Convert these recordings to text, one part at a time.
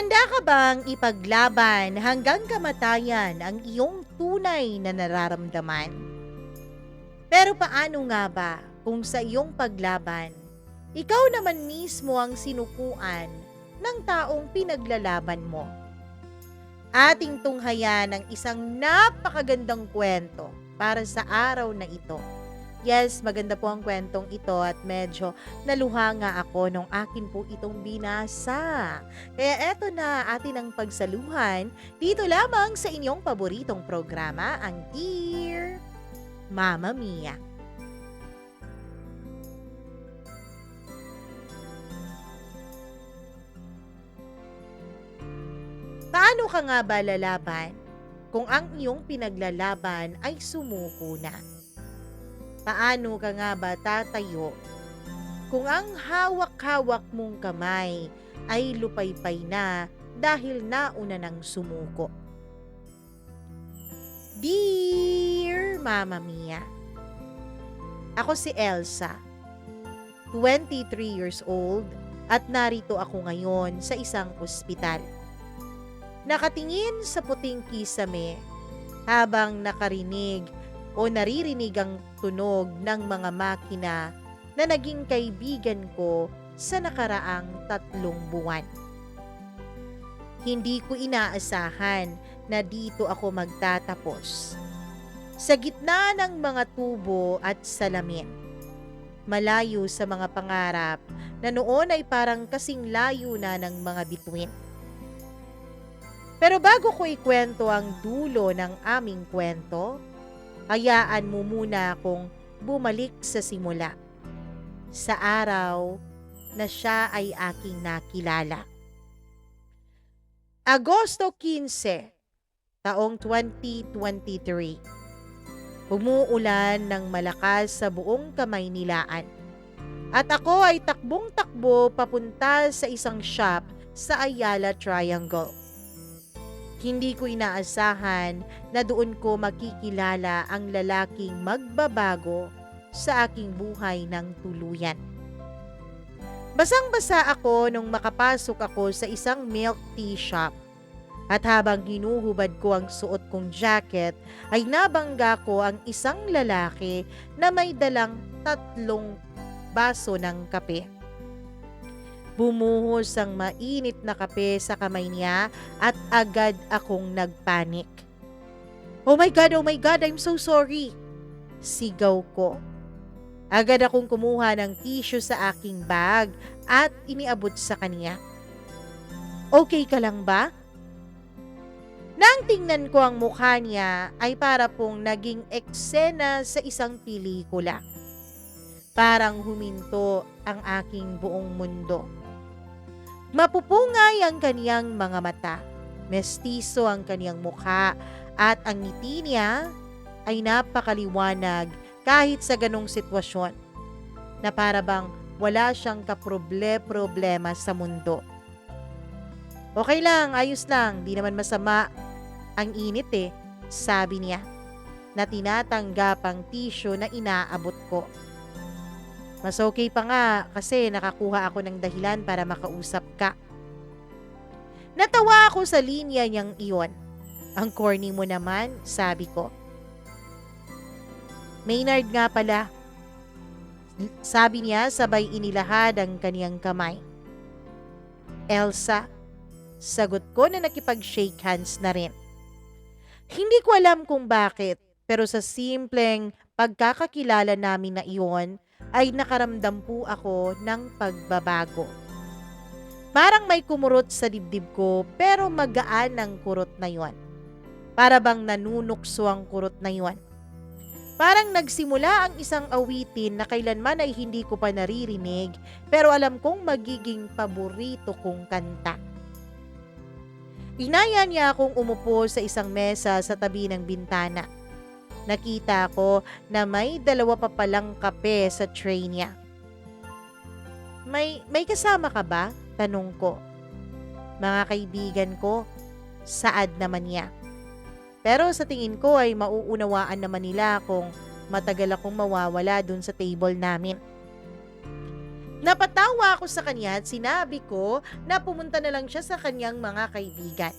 Handa ka bang ipaglaban hanggang kamatayan ang iyong tunay na nararamdaman? Pero paano nga ba kung sa iyong paglaban, ikaw naman mismo ang sinukuan ng taong pinaglalaban mo? Ating tunghayan ang isang napakagandang kwento para sa araw na ito. Yes, maganda po ang kwentong ito at medyo naluha nga ako nung akin po itong binasa. Kaya eto na atin ang pagsaluhan dito lamang sa inyong paboritong programa, ang Dear Mama Mia. Paano ka nga ba lalaban kung ang iyong pinaglalaban ay sumuko na? Paano ka nga ba tatayo kung ang hawak-hawak mong kamay ay lupaypay na dahil nauna ng sumuko? Dear Mama Mia, ako si Elsa, 23 years old at narito ako ngayon sa isang ospital. Nakatingin sa puting kisame habang nakarinig o naririnig ang tunog ng mga makina na naging kaibigan ko sa nakaraang 3 buwan. Hindi ko inaasahan na dito ako magtatapos. Sa gitna ng mga tubo at salamin, malayo sa mga pangarap na noon ay parang kasing layo na ng mga bituin. Pero bago ko ikwento ang dulo ng aming kwento, hayaan mo muna akong bumalik sa simula. Sa araw na siya ay aking nakilala. Agosto 15, taong 2023. Umuulan ng malakas sa buong Kamaynilaan. At ako ay takbong-takbo papunta sa isang shop sa Ayala Triangle. Hindi ko inaasahan na doon ko makikilala ang lalaking magbabago sa aking buhay ng tuluyan. Basang-basa ako nung makapasok ako sa isang milk tea shop. At habang hinuhubad ko ang suot kong jacket, ay nabangga ko ang isang lalaki na may dalang 3 baso ng kape. Bumuhos ang mainit na kape sa kamay niya at agad akong nagpanik. Oh my God, I'm so sorry! Sigaw ko. Agad akong kumuha ng tissue sa aking bag at iniabot sa kanya. Okay ka lang ba? Nang tingnan ko ang mukha niya ay para pong naging eksena sa isang pelikula. Parang huminto ang aking buong mundo. Mapupungay ang kaniyang mga mata, mestizo ang kaniyang mukha at ang ngiti niya ay napakaliwanag kahit sa ganong sitwasyon na para bang wala siyang kaproble-problema sa mundo. Okay lang, ayos lang, di naman masama ang init sabi niya na tinatanggap ang tissue na inaabot ko. Mas okay pa nga kasi nakakuha ako ng dahilan para makausap ka. Natawa ako sa linya niyang iyon. Ang corny mo naman, sabi ko. Maynard nga pala, sabi niya sabay inilahad ang kaniyang kamay. Elsa, sagot ko na nakipag-shake hands na rin. Hindi ko alam kung bakit, pero sa simpleng pagkakakilala namin na iyon, ay nakaramdam po ako ng pagbabago. Parang may kumurot sa dibdib ko pero magaan ang kurot na yon. Para bang nanunukso ang kurot na yon. Parang nagsimula ang isang awitin na kailanman ay hindi ko pa naririnig pero alam kong magiging paborito kong kanta. Inaya niya akong umupo sa isang mesa sa tabi ng bintana. Nakita ko na may 2 pa palang kape sa tray niya. May kasama ka ba? Tanong ko. Mga kaibigan ko, saad naman niya. Pero sa tingin ko ay mauunawaan naman nila kung matagal akong mawawala dun sa table namin. Napatawa ako sa kanya at sinabi ko na pumunta na lang siya sa kanyang mga kaibigan.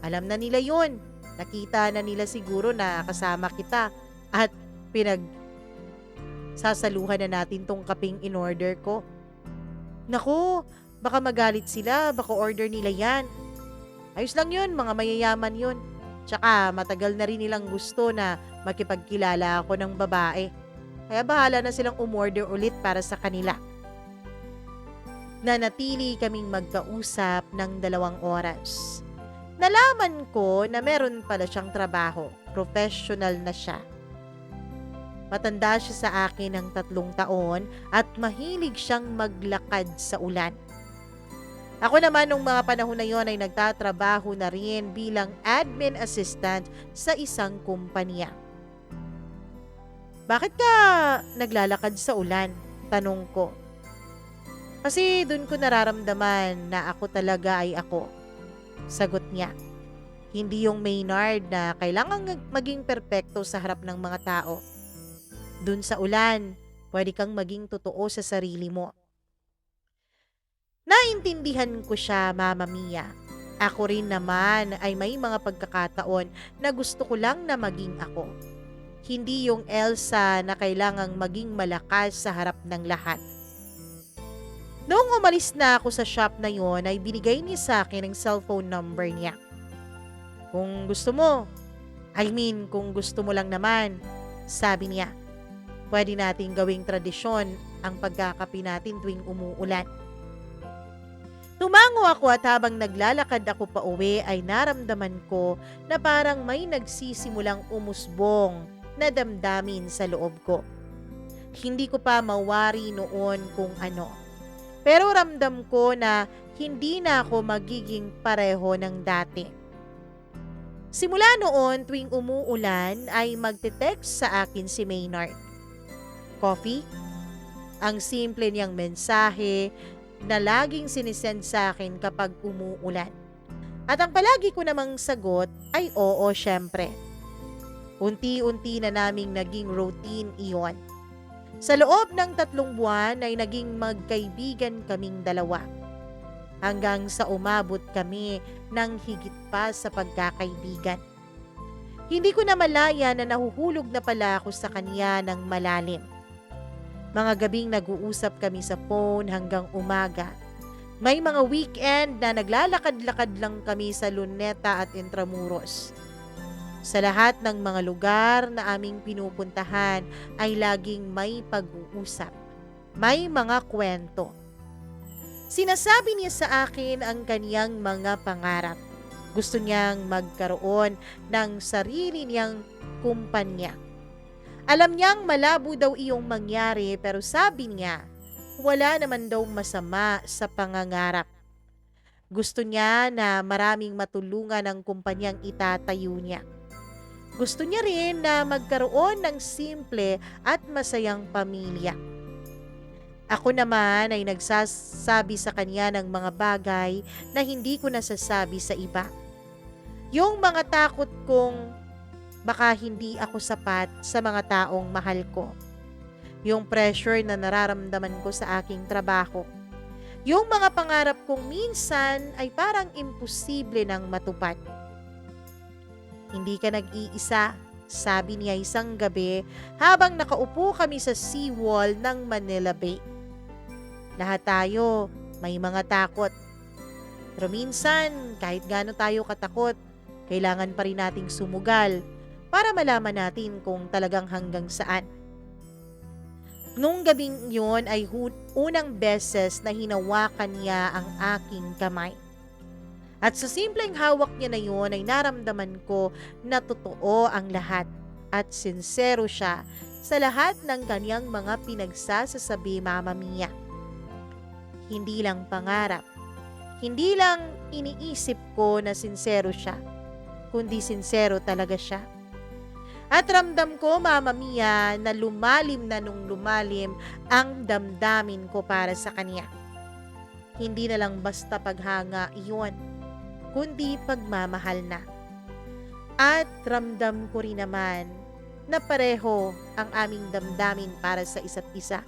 Alam na nila yun. Nakita na nila siguro na kasama kita at pinagsasaluhan na natin tong kaping in-order ko. Naku, baka magalit sila, baka order nila yan. Ayos lang yun, mga mayayaman yun. Tsaka matagal na rin nilang gusto na makipagkilala ako ng babae. Kaya bahala na silang umorder ulit para sa kanila. Nanatili kaming magkausap ng 2 oras. Nalaman ko na meron pala siyang trabaho. Professional na siya. Matanda siya sa akin ng 3 taon at mahilig siyang maglakad sa ulan. Ako naman nung mga panahon na yon ay nagtatrabaho na rin bilang admin assistant sa isang kumpanya. Bakit ka naglalakad sa ulan? Tanong ko. Kasi dun ko nararamdaman na ako talaga ay ako. Sagot niya. Hindi yung Maynard na kailangan maging perpekto sa harap ng mga tao. Dun sa ulan, pwede kang maging totoo sa sarili mo. Naintindihan ko siya, Mama Mia. Ako rin naman ay may mga pagkakataon na gusto ko lang na maging ako. Hindi yung Elsa na kailangang maging malakas sa harap ng lahat. Noong umalis na ako sa shop na yon ay binigay niya sa akin ang cellphone number niya. Kung gusto mo, kung gusto mo lang naman, sabi niya, pwede nating gawing tradisyon ang pagkakapi natin tuwing umuulan. Tumango ako at habang naglalakad ako pa uwi ay naramdaman ko na parang may nagsisimulang umusbong na damdamin sa loob ko. Hindi ko pa mawari noon kung ano. Pero ramdam ko na hindi na ako magiging pareho ng dati. Simula noon tuwing umuulan ay magte-text sa akin si Maynard. Coffee? Ang simple niyang mensahe na laging sinisend sa akin kapag umuulan. At ang palagi ko namang sagot ay oo, syempre. Unti-unti na naming naging routine iyon. Sa loob ng 3 buwan ay naging magkaibigan kaming 2. Hanggang sa umabot kami ng higit pa sa pagkakaibigan. Hindi ko na malaya na nahuhulog na pala ako sa kanya ng malalim. Mga gabing nag-uusap kami sa phone hanggang umaga. May mga weekend na naglalakad-lakad lang kami sa Luneta at Intramuros. Sa lahat ng mga lugar na aming pinupuntahan ay laging may pag-uusap. May mga kwento. Sinasabi niya sa akin ang kaniyang mga pangarap. Gusto niyang magkaroon ng sarili niyang kumpanya. Alam niyang malabo daw iyong mangyari pero sabi niya, wala naman daw masama sa pangangarap. Gusto niya na maraming matulungan ang kumpanyang itatayo niya. Gusto niya rin na magkaroon ng simple at masayang pamilya. Ako naman ay nagsasabi sa kanya ng mga bagay na hindi ko nasasabi sa iba. Yung mga takot kong baka hindi ako sapat sa mga taong mahal ko. Yung pressure na nararamdaman ko sa aking trabaho. Yung mga pangarap kong minsan ay parang imposible nang matupad. Hindi ka nag-iisa, sabi niya isang gabi habang nakaupo kami sa seawall ng Manila Bay. Lahat tayo may mga takot. Pero minsan, kahit gaano tayo katakot, kailangan pa rin nating sumugal para malaman natin kung talagang hanggang saan. Nung gabing yun ay unang beses na hinawakan niya ang aking kamay. At sa simpleng hawak niya na yun ay naramdaman ko na totoo ang lahat at sincero siya sa lahat ng kanyang mga pinagsasasabi, Mama Mia. Hindi lang pangarap, hindi lang iniisip ko na sincero siya, kundi sincero talaga siya. At ramdam ko, Mama Mia, na lumalim na nung lumalim ang damdamin ko para sa kanya. Hindi na lang basta paghanga iyon, kundi pagmamahal na. At ramdam ko rin naman na pareho ang aming damdamin para sa isa't isa.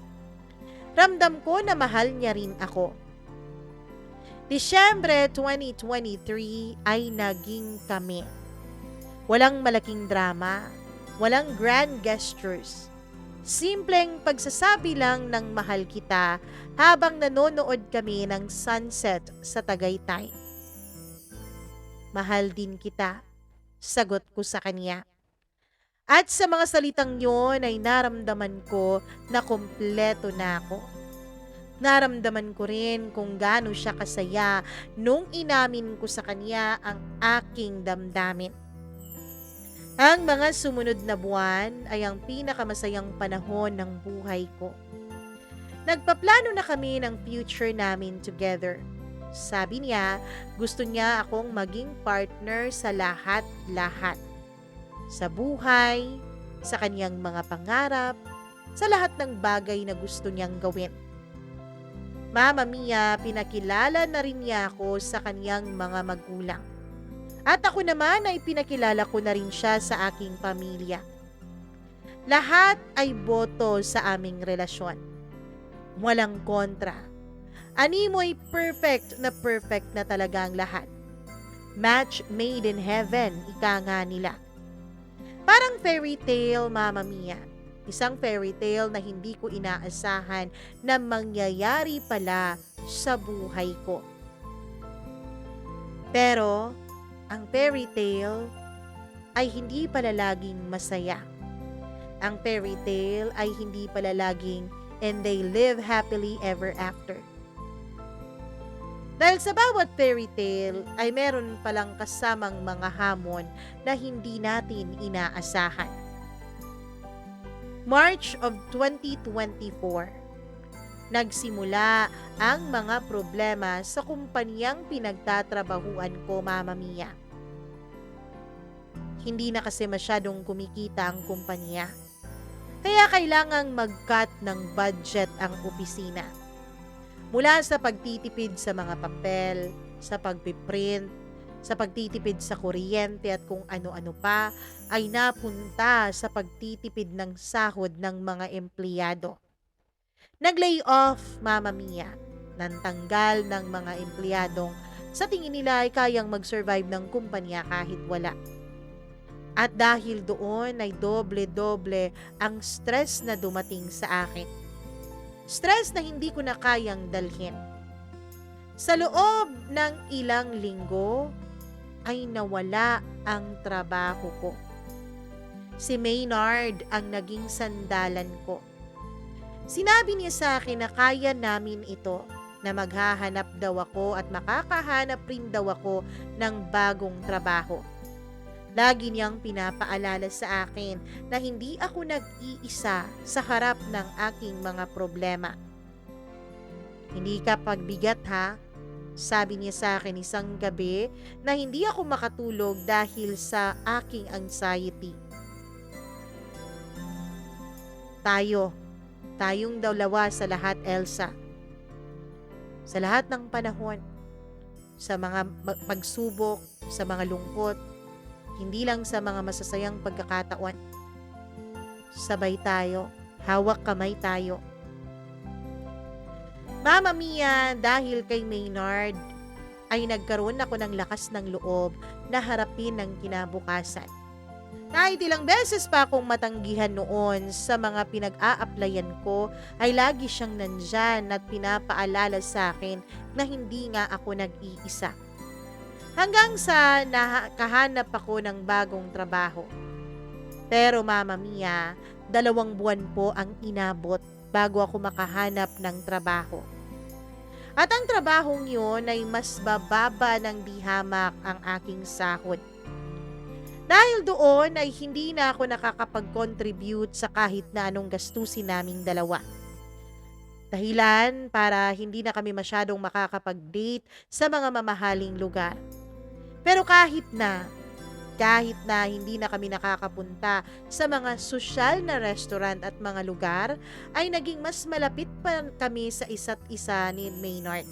Ramdam ko na mahal niya rin ako. Disyembre 2023 ay naging kami. Walang malaking drama, walang grand gestures. Simpleng pagsasabi lang ng mahal kita habang nanonood kami ng sunset sa Tagaytay. Mahal din kita, sagot ko sa kanya. At sa mga salitang yon ay naramdaman ko na kumpleto na ako. Naramdaman ko rin kung gaano siya kasaya nung inamin ko sa kanya ang aking damdamin. Ang mga sumunod na buwan ay ang pinakamasayang panahon ng buhay ko. Nagpaplano na kami ng future namin together. Sabi niya, gusto niya akong maging partner sa lahat-lahat. Sa buhay, sa kanyang mga pangarap, sa lahat ng bagay na gusto niyang gawin. Mama Mia, pinakilala na rin niya ako sa kanyang mga magulang. At ako naman ay pinakilala ko na rin siya sa aking pamilya. Lahat ay boto sa aming relasyon. Walang kontra. Animoy perfect na talaga ang lahat. Match made in heaven, ika nga nila. Parang fairy tale, Mama Mia. Isang fairy tale na hindi ko inaasahan na mangyayari pala sa buhay ko. Pero, ang fairy tale ay hindi pala laging masaya. Ang fairy tale ay hindi pala laging and they live happily ever after. Dahil sa bawat fairy tale ay meron palang kasamang mga hamon na hindi natin inaasahan. March of 2024, nagsimula ang mga problema sa kumpanyang pinagtatrabahuan ko, Mama Mia. Hindi na kasi masyadong kumikita ang kumpanya. Kaya kailangang mag-cut ng budget ang opisina. Mula sa pagtitipid sa mga papel, sa pagpiprint, sa pagtitipid sa kuryente at kung ano-ano pa, ay napunta sa pagtitipid ng sahod ng mga empleyado. Nag-lay off, Mama Mia, nantanggal ng mga empleyadong sa tingin nila ay kayang mag-survive ng kumpanya kahit wala. At dahil doon ay doble-doble ang stress na dumating sa akin. Stress na hindi ko na kayang dalhin. Sa loob ng ilang linggo ay nawala ang trabaho ko. Si Maynard ang naging sandalan ko. Sinabi niya sa akin na kaya namin ito, na maghahanap daw ako at makakahanap rin daw ako ng bagong trabaho. Lagi niyang pinapaalala sa akin na hindi ako nag-iisa sa harap ng aking mga problema. Hindi ka pagbigat ha, sabi niya sa akin isang gabi na hindi ako makatulog dahil sa aking anxiety. Tayong dalawa sa lahat, Elsa. Sa lahat ng panahon, sa mga pagsubok, sa mga lungkot, hindi lang sa mga masasayang pagkakataon. Sabay tayo, hawak kamay tayo. Mama Mia, dahil kay Maynard, ay nagkaroon ako ng lakas ng loob na harapin ang kinabukasan. Kahit ilang beses pa akong matanggihan noon sa mga pinag-a-applyan ko, ay lagi siyang nandyan at pinapaalala sa akin na hindi nga ako nag-iisa. Hanggang sa nakahanap ako ng bagong trabaho. Pero Mama Mia, 2 buwan po ang inabot bago ako makahanap ng trabaho. At ang trabahong yun ay mas bababa ng dihamak ang aking sahod. Dahil doon ay hindi na ako nakakapag-contribute sa kahit na anong gastusin naming dalawa. Dahilan para hindi na kami masyadong makakapag-date sa mga mamahaling lugar. Pero kahit na hindi na kami nakakapunta sa mga sosyal na restaurant at mga lugar, ay naging mas malapit pa kami sa isa't isa ni Maynard.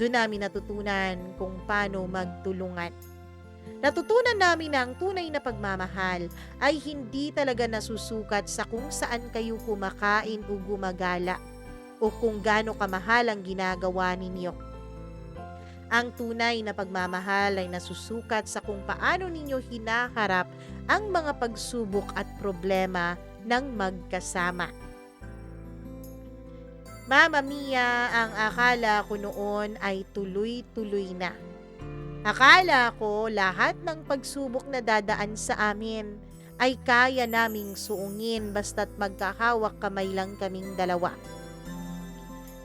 Doon namin natutunan kung paano magtulungan. Natutunan namin na ang tunay na pagmamahal ay hindi talaga nasusukat sa kung saan kayo kumakain o gumagala o kung gaano kamahal ang ginagawa ninyo. Ang tunay na pagmamahal ay nasusukat sa kung paano ninyo hinaharap ang mga pagsubok at problema ng magkasama. Mama Mia, ang akala ko noon ay tuloy-tuloy na. Akala ko lahat ng pagsubok na dadaan sa amin ay kaya naming suungin basta't magkahawak kamay lang kaming dalawa.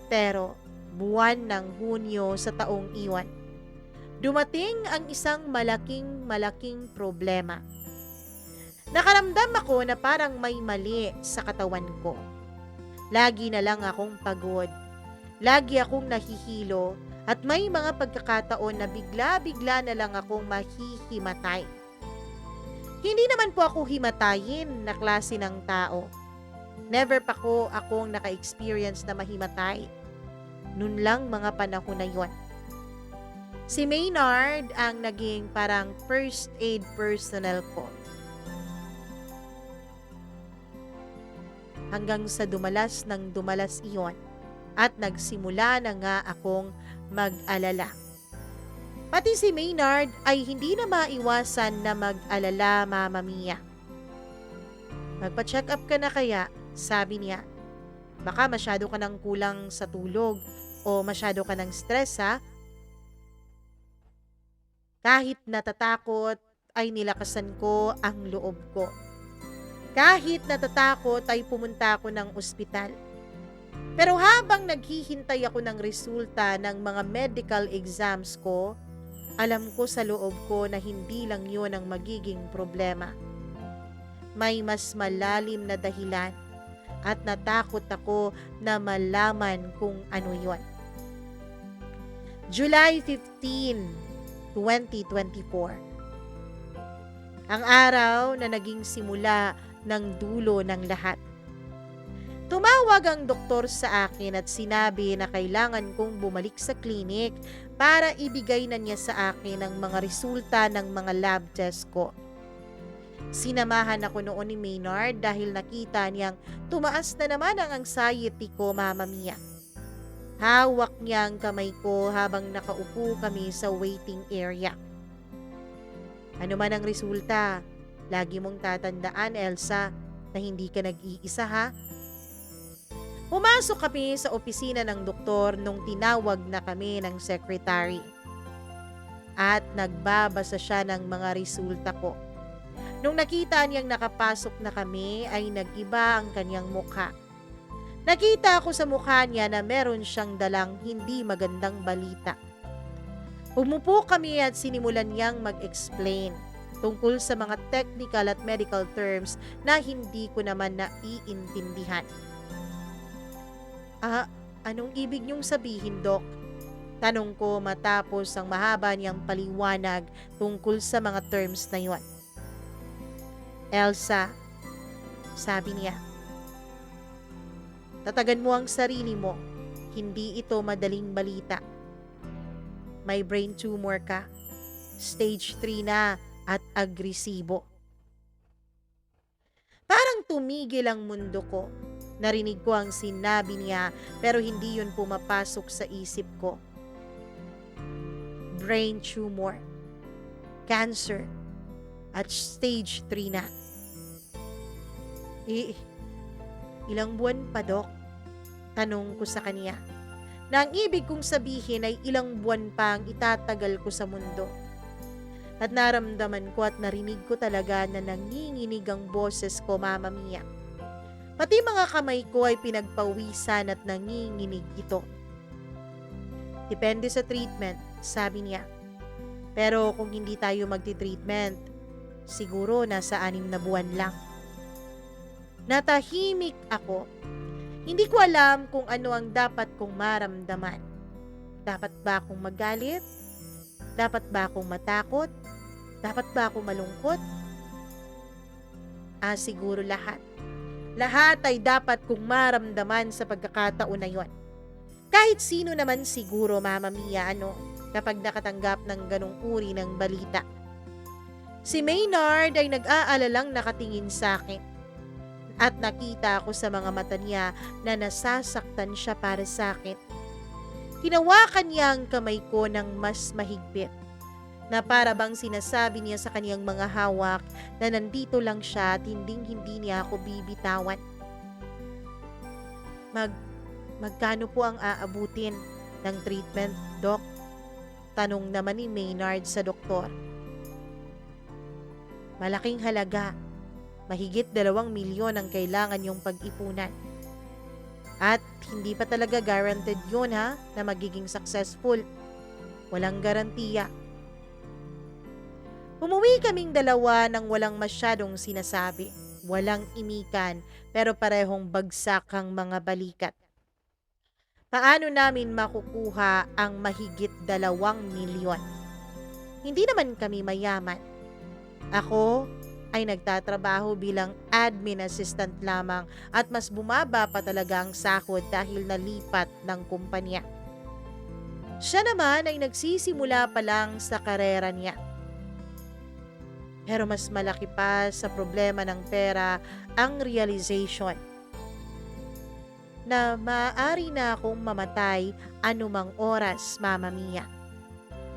Pero buwan ng Hunyo sa taong iwan, dumating ang isang malaking problema. Nakaramdam ako na parang may mali sa katawan ko. Lagi na lang akong pagod. Lagi akong nahihilo at may mga pagkakataon na bigla-bigla na lang akong mahihimatay. Hindi naman po ako himatayin na klase ng tao. Never pa ko akong naka-experience na mahimatay. Noon lang mga panahon na yon. Si Maynard ang naging parang first aid personnel ko. Hanggang sa dumalas ng dumalas iyon at nagsimula na nga akong mag-alala. Pati si Maynard ay hindi na maiwasan na mag-alala, Mama Mia. Magpa-check up ka na kaya, sabi niya. Baka masyado ka nang kulang sa tulog o masyado ka nang stress ha. Kahit natatakot ay nilakasan ko ang loob ko. Kahit natatakot ay pumunta ako ng ospital. Pero habang naghihintay ako ng resulta ng mga medical exams ko, alam ko sa loob ko na hindi lang yun ang magiging problema. May mas malalim na dahilan at natakot ako na malaman kung ano yun. July 15, 2024. Ang araw na naging simula ng dulo ng lahat. Tumawag ang doktor sa akin at sinabi na kailangan kong bumalik sa klinik para ibigay na niya sa akin ang mga resulta ng mga lab test ko. Sinamahan ako noon ni Maynard dahil nakita niyang tumaas na naman ang anxiety ko, Mama Mia. Hawak niya ang kamay ko habang nakaupo kami sa waiting area. Ano man ang resulta, lagi mong tatandaan, Elsa, na hindi ka nag-iisa ha. Pumasok kami sa opisina ng doktor nung tinawag na kami ng secretary. At nagbabasa siya ng mga resulta ko. Nung nakita niyang nakapasok na kami ay nag-iba ang kanyang mukha. Nakita ko sa mukha niya na meron siyang dalang hindi magandang balita. Umupo kami at sinimulan niyang mag-explain tungkol sa mga technical at medical terms na hindi ko naman naiintindihan. Anong ibig niyong sabihin, Dok? Tanong ko matapos ang mahaba niyang paliwanag tungkol sa mga terms na yon. Elsa, sabi niya, tatagan mo ang sarili mo. Hindi ito madaling balita. May brain tumor ka. Stage 3 na at agresibo. Parang tumigil ang mundo ko. Narinig ko ang sinabi niya pero hindi yun pumapasok sa isip ko. Brain tumor, cancer, at stage 3 na. Ilang buwan pa, Dok? Tanong ko sa kanya. Na ang ibig kong sabihin ay ilang buwan pa ang itatagal ko sa mundo. At naramdaman ko at narinig ko talaga na nanginginig ang boses ko, Mama Mia. Pati mga kamay ko ay pinagpawisan at nanginginig ito. Depende sa treatment, sabi niya. Pero kung hindi tayo magti-treatment, siguro nasa 6 na buwan lang. Natahimik ako. Hindi ko alam kung ano ang dapat kong maramdaman. Dapat ba akong magalit? Dapat ba akong matakot? Dapat ba akong malungkot? Siguro lahat. Lahat ay dapat kong maramdaman sa pagkakataon na yon. Kahit sino naman siguro, Mama Mia, kapag nakatanggap ng ganong uri ng balita. Si Maynard ay nag-aalalang nakatingin sa akin at nakita ko sa mga mata niya na nasasaktan siya para sa akin. Hinawakan niya ang kamay ko ng mas mahigpit na para bang sinasabi niya sa kaniyang mga hawak na nandito lang siya at hindi niya ako bibitawan. Mag Magkano po ang aabutin ng treatment, Doc? Tanong naman ni Maynard sa doktor. Malaking halaga. Mahigit 2 milyon ang kailangan yung pag-ipunan. At hindi pa talaga guaranteed yun na magiging successful. Walang garantiya. Umuwi kaming dalawa nang walang masyadong sinasabi. Walang imikan pero parehong bagsak ang mga balikat. Paano namin makukuha ang mahigit 2 milyon? Hindi naman kami mayaman. Ako ay nagtatrabaho bilang admin assistant lamang at mas bumaba pa talaga ang sahod dahil nalipat ng kumpanya. Siya naman ay nagsisimula pa lang sa karera niya. Pero mas malaki pa sa problema ng pera ang realization na maaari na akong mamatay anumang oras, Mama Mia.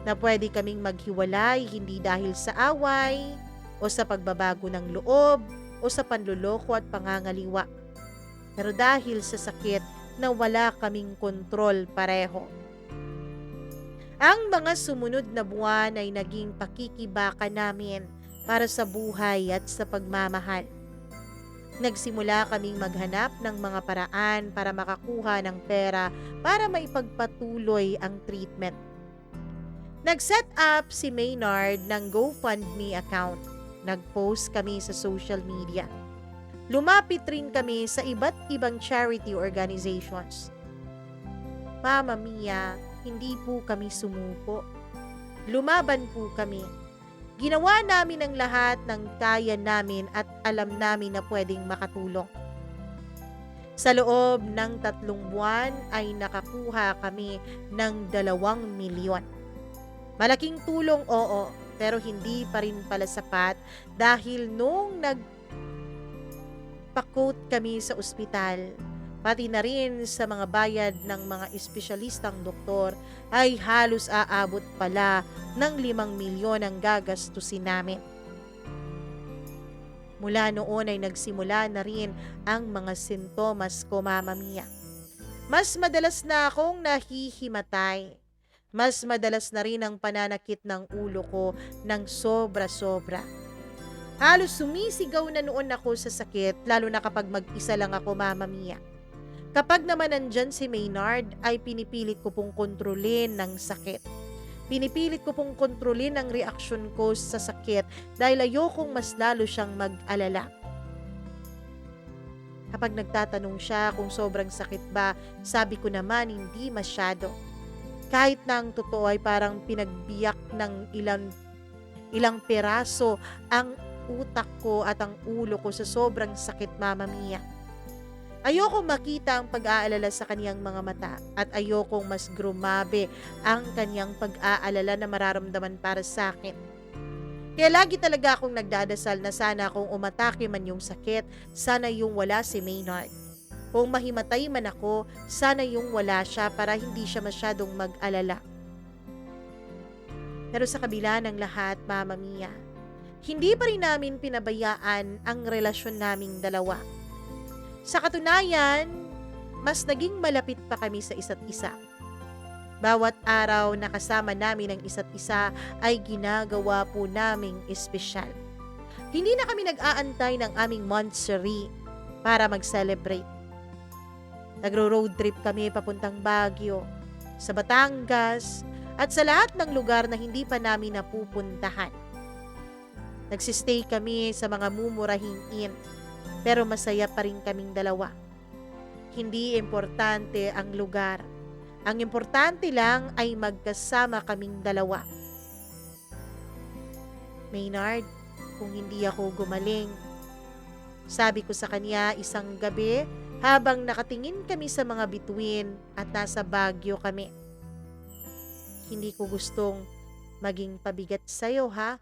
Na pwede kaming maghiwalay hindi dahil sa away o sa pagbabago ng loob o sa panluloko at pangangaliwa. Pero dahil sa sakit na wala kaming kontrol pareho. Ang mga sumunod na buwan ay naging pakikibaka namin para sa buhay at sa pagmamahal. Nagsimula kaming maghanap ng mga paraan para makakuha ng pera para maipagpatuloy ang treatment. Nag-set up si Maynard ng GoFundMe account. Nag-post kami sa social media. Lumapit rin kami sa iba't ibang charity organizations. Mama Mia, hindi po kami sumuko. Lumaban po kami. Ginawa namin ang lahat ng kaya namin at alam namin na pwedeng makatulong. Sa loob ng 3 buwan ay nakakuha kami ng 2 milyon. Malaking tulong, oo, pero hindi pa rin pala sapat dahil nung nagpa-quote kami sa ospital, pati na rin sa mga bayad ng mga espesyalistang doktor ay halos aabot pala ng 5 milyon ang gagastusin namin. Mula noon ay nagsimula na rin ang mga sintomas ko, Mama Mia. Mas madalas na akong nahihimatay. Mas madalas na rin ang pananakit ng ulo ko ng sobra-sobra. Halos sumisigaw na noon ako sa sakit lalo na kapag mag-isa lang ako, Mama Mia. Kapag naman nandyan si Maynard ay pinipilit ko pong kontrolin ng sakit. Pinipilit ko pong kontrolin ang reaksyon ko sa sakit dahil ayokong mas lalo siyang mag-alala. Kapag nagtatanong siya kung sobrang sakit ba, sabi ko naman hindi masyado. Kahit na ang totoo ay parang pinagbiyak ng ilang peraso ang utak ko at ang ulo ko sa sobrang sakit, Mama Mia. Ayokong makita ang pag-aalala sa kaniyang mga mata at ayokong mas grumabe ang kaniyang pag-aalala na mararamdaman para sa akin. Kaya lagi talaga akong nagdadasal na sana kung umatake man yung sakit, sana yung wala si Maynard. Kung mahimatay man ako, sana yung wala siya para hindi siya masyadong mag-alala. Pero sa kabila ng lahat, Mama Mia, hindi pa rin namin pinabayaan ang relasyon naming dalawa. Sa katunayan, mas naging malapit pa kami sa isa't isa. Bawat araw na kasama namin ang isa't isa ay ginagawa po naming espesyal. Hindi na kami nag-aantay ng aming monthsary para mag-celebrate. Nagro-road trip kami papuntang Baguio, sa Batangas, at sa lahat ng lugar na hindi pa namin napupuntahan. Nagsistay kami sa mga mumurahing inn. Pero masaya pa rin kaming dalawa. Hindi importante ang lugar. Ang importante lang ay magkasama kaming dalawa. Maynard, kung hindi ako gumaling, sabi ko sa kanya isang gabi habang nakatingin kami sa mga bituin at nasa Baguio kami. Hindi ko gustong maging pabigat sa'yo, ha?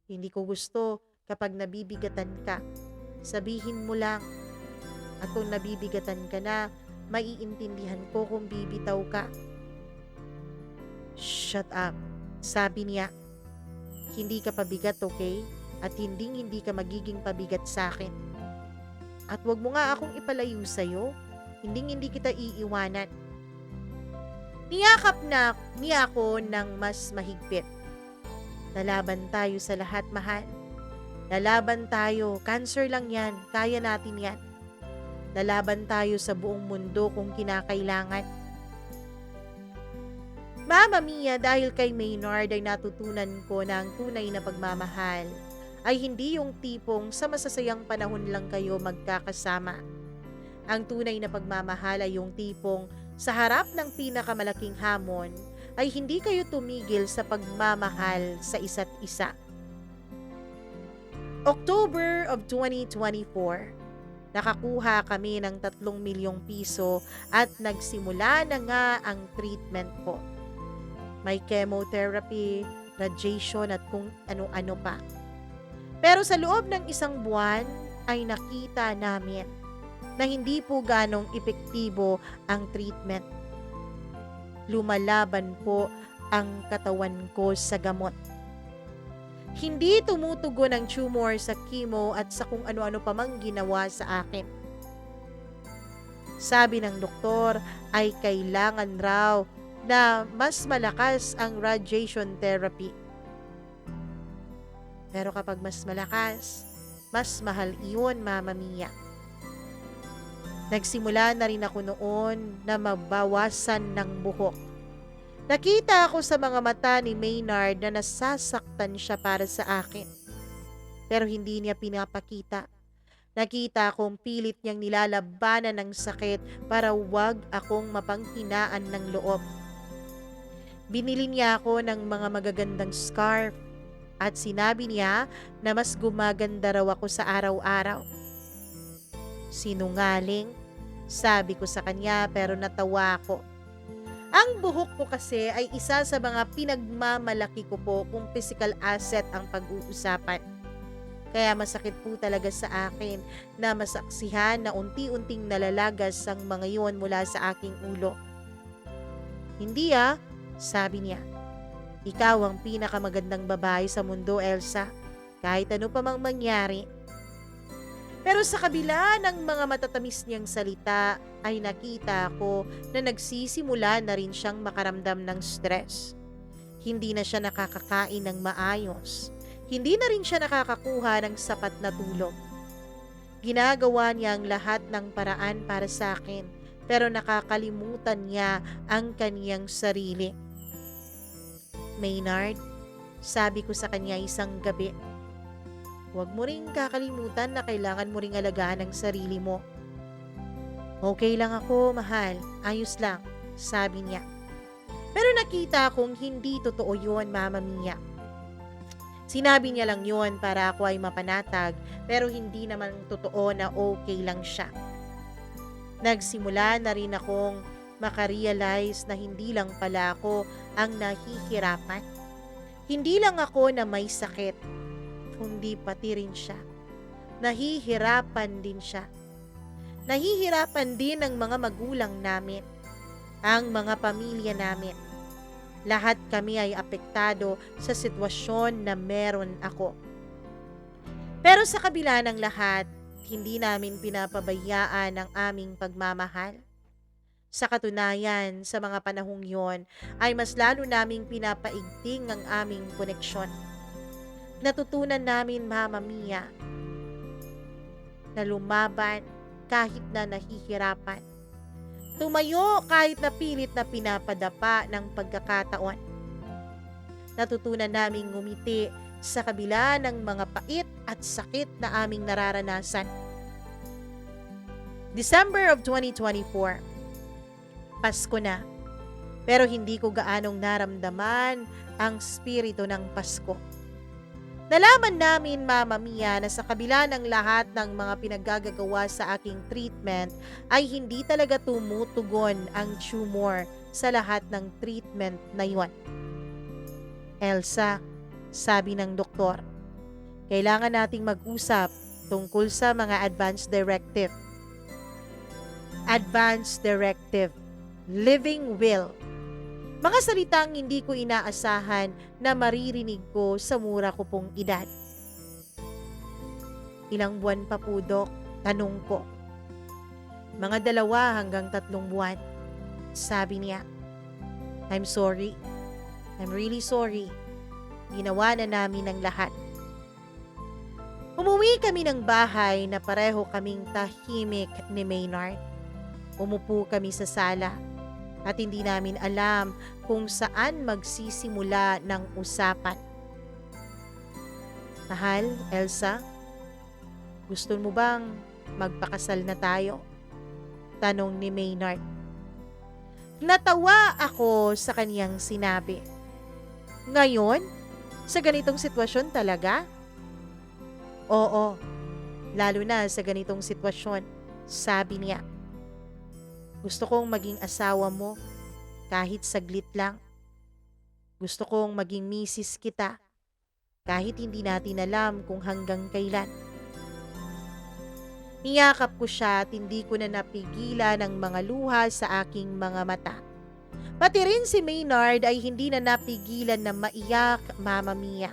Hindi ko gusto kapag nabibigatan ka. Sabihin mo lang. At kung nabibigatan ka na, maiintindihan ko kung bibitaw ka. Shut up. Sabi niya, hindi ka pabigat, okay? At hindi ka magiging pabigat sa akin. At wag mo nga akong ipalayo sa'yo. Hindi kita iiwanan. Niyakap niya ako ng mas mahigpit. Lalaban tayo sa lahat, mahal. Lalaban tayo. Cancer lang yan. Kaya natin yan. Lalaban tayo sa buong mundo kung kinakailangan. Mama Mia, dahil kay Maynard ay natutunan ko na ang tunay na pagmamahal ay hindi yung tipong sa masasayang panahon lang kayo magkakasama. Ang tunay na pagmamahal ay yung tipong sa harap ng pinakamalaking hamon ay hindi kayo tumigil sa pagmamahal sa isa't isa. October of 2024, nakakuha kami ng 3 milyong piso at nagsimula na nga ang treatment ko. May chemotherapy, radiation at kung ano-ano pa. Pero sa loob ng 1 buwan ay nakita namin na hindi po ganong epektibo ang treatment. Lumalaban po ang katawan ko sa gamot. Hindi tumutugon ang tumor sa chemo at sa kung ano-ano pa mang ginawa sa akin. Sabi ng doktor ay kailangan raw na mas malakas ang radiation therapy. Pero kapag mas malakas, mas mahal iyon, Mama Mia. Nagsimula na rin ako noon na mabawasan ng buhok. Nakita ako sa mga mata ni Maynard na nasasaktan siya para sa akin. Pero hindi niya pinapakita. Nakita akong pilit niyang nilalabanan ng sakit para wag akong mapanghinaan ng loob. Binili niya ako ng mga magagandang scarf at sinabi niya na mas gumaganda raw ako sa araw-araw. Sinungaling, sabi ko sa kanya pero natawa ako. Ang buhok ko kasi ay isa sa mga pinagmamalaki ko po kung physical asset ang pag-uusapan. Kaya masakit po talaga sa akin na masaksihan na unti-unting nalalagas ang mga iyon mula sa aking ulo. Hindi sabi niya. Ikaw ang pinakamagandang babae sa mundo, Elsa. Kahit ano pa mang mangyari. Pero sa kabila ng mga matatamis niyang salita, ay nakita ko na nagsisimula na rin siyang makaramdam ng stress. Hindi na siya nakakakain ng maayos. Hindi na rin siya nakakakuha ng sapat na tulog. Ginagawa niya ang lahat ng paraan para sa akin, pero nakakalimutan niya ang kaniyang sarili. Maynard, sabi ko sa kanya isang gabi, huwag mo ring kakalimutan na kailangan mo ring alagaan ang sarili mo. Okay lang ako, mahal. Ayos lang, sabi niya. Pero nakita kong hindi totoo yun, Mama Mia. Sinabi niya lang yun para ako ay mapanatag, pero hindi naman totoo na okay lang siya. Nagsimula na rin akong makarealize na hindi lang pala ako ang nahihirapan. Hindi lang ako na may sakit, kundi pati rin siya. Nahihirapan din siya. Nahihirapan din ang mga magulang namin, ang mga pamilya namin. Lahat kami ay apektado sa sitwasyon na meron ako. Pero sa kabila ng lahat, hindi namin pinapabayaan ang aming pagmamahal. Sa katunayan, sa mga panahong yon, ay mas lalo naming pinapaigting ang aming koneksyon. Natutunan namin, Mama Mia, na lumaban kahit na nahihirapan. Tumayo kahit na pilit na pinapadapa ng pagkakataon. Natutunan naming ngumiti sa kabila ng mga pait at sakit na aming nararanasan. December of 2024. Pasko na, pero hindi ko gaanong naramdaman ang spirito ng Pasko. Nalaman namin, Mama Mia, na sa kabila ng lahat ng mga pinaggagawa sa aking treatment ay hindi talaga tumutugon ang tumor sa lahat ng treatment na yon. Elsa, sabi ng doktor, Kailangan nating mag-usap tungkol sa mga advance directive. Advance directive. Living will. Mga salitang hindi ko inaasahan na maririnig ko sa mura ko pong edad. Ilang buwan pa po, Dok? Tanong ko. Mga 2 hanggang 3 buwan. Sabi niya. I'm sorry. I'm really sorry. Ginawa na namin ang lahat. Umuwi kami ng bahay na pareho kaming tahimik ni Maynard. Umupo kami sa sala at hindi namin alam kung saan magsisimula ng usapan. Mahal, Elsa, gusto mo bang magpakasal na tayo? Tanong ni Maynard. Natawa ako sa kaniyang sinabi. Ngayon? Sa ganitong sitwasyon talaga? Oo, lalo na sa ganitong sitwasyon, sabi niya. Gusto kong maging asawa mo kahit saglit lang. Gusto kong maging misis kita kahit hindi natin alam kung hanggang kailan. Niyakap ko siya at hindi ko na napigilan ang mga luha sa aking mga mata. Pati rin si Maynard ay hindi na napigilan na maiyak, Mama Mia.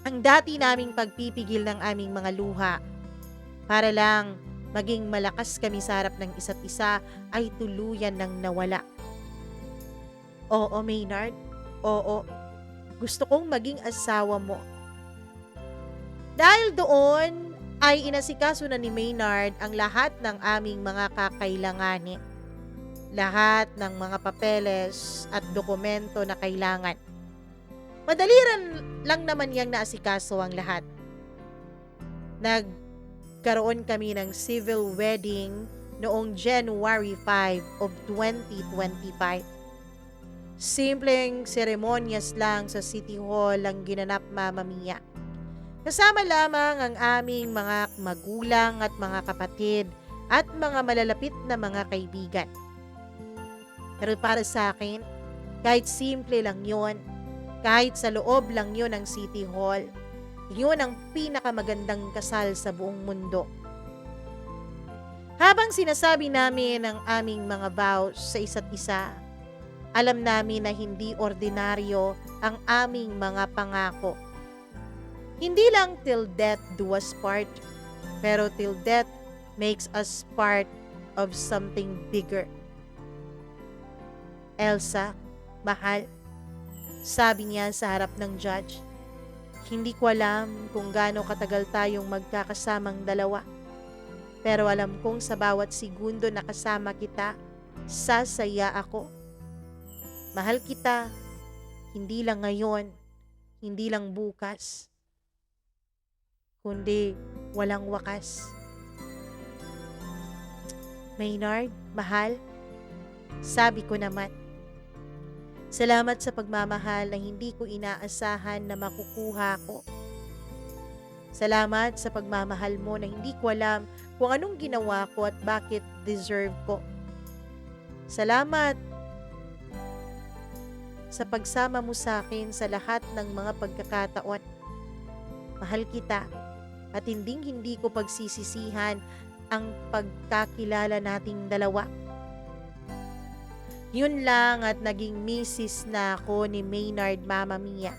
Ang dati naming pagpipigil ng aming mga luha para lang maging malakas kami sa harap ng isa't isa ay tuluyan ng nawala. Oo, Maynard. Oo. Gusto kong maging asawa mo. Dahil doon ay inasikaso na ni Maynard ang lahat ng aming mga kakailanganin. Lahat ng mga papeles at dokumento na kailangan. Madali lang naman niyang naasikaso ang lahat. Nagkaroon kami ng civil wedding noong January 5 of 2025. Simpleng seremonyas lang sa City Hall ang ginanap, Mama Mia. Kasama lamang ang aming mga magulang at mga kapatid at mga malalapit na mga kaibigan. Pero para sa akin, kahit simple lang yon, kahit sa loob lang yon ng City Hall, yun ang pinakamagandang kasal sa buong mundo. Habang sinasabi namin ang aming mga vows sa isa't isa, alam namin na hindi ordinaryo ang aming mga pangako. Hindi lang till death do us part, pero till death makes us part of something bigger. Elsa, mahal, sabi niya sa harap ng judge, hindi ko alam kung gaano katagal tayong magkakasamang dalawa. Pero alam kong sa bawat segundo na kasama kita, sasaya ako. Mahal kita, hindi lang ngayon, hindi lang bukas, kundi walang wakas. Maynard, mahal, sabi ko naman. Salamat sa pagmamahal na hindi ko inaasahan na makukuha ko. Salamat sa pagmamahal mo na hindi ko alam kung anong ginawa ko at bakit deserve ko. Salamat sa pagsama mo sa akin sa lahat ng mga pagkakataon. Mahal kita at hindi ko pagsisisihan ang pagkakilala nating dalawa. Yun lang at naging misis na ako ni Maynard, Mama Mia.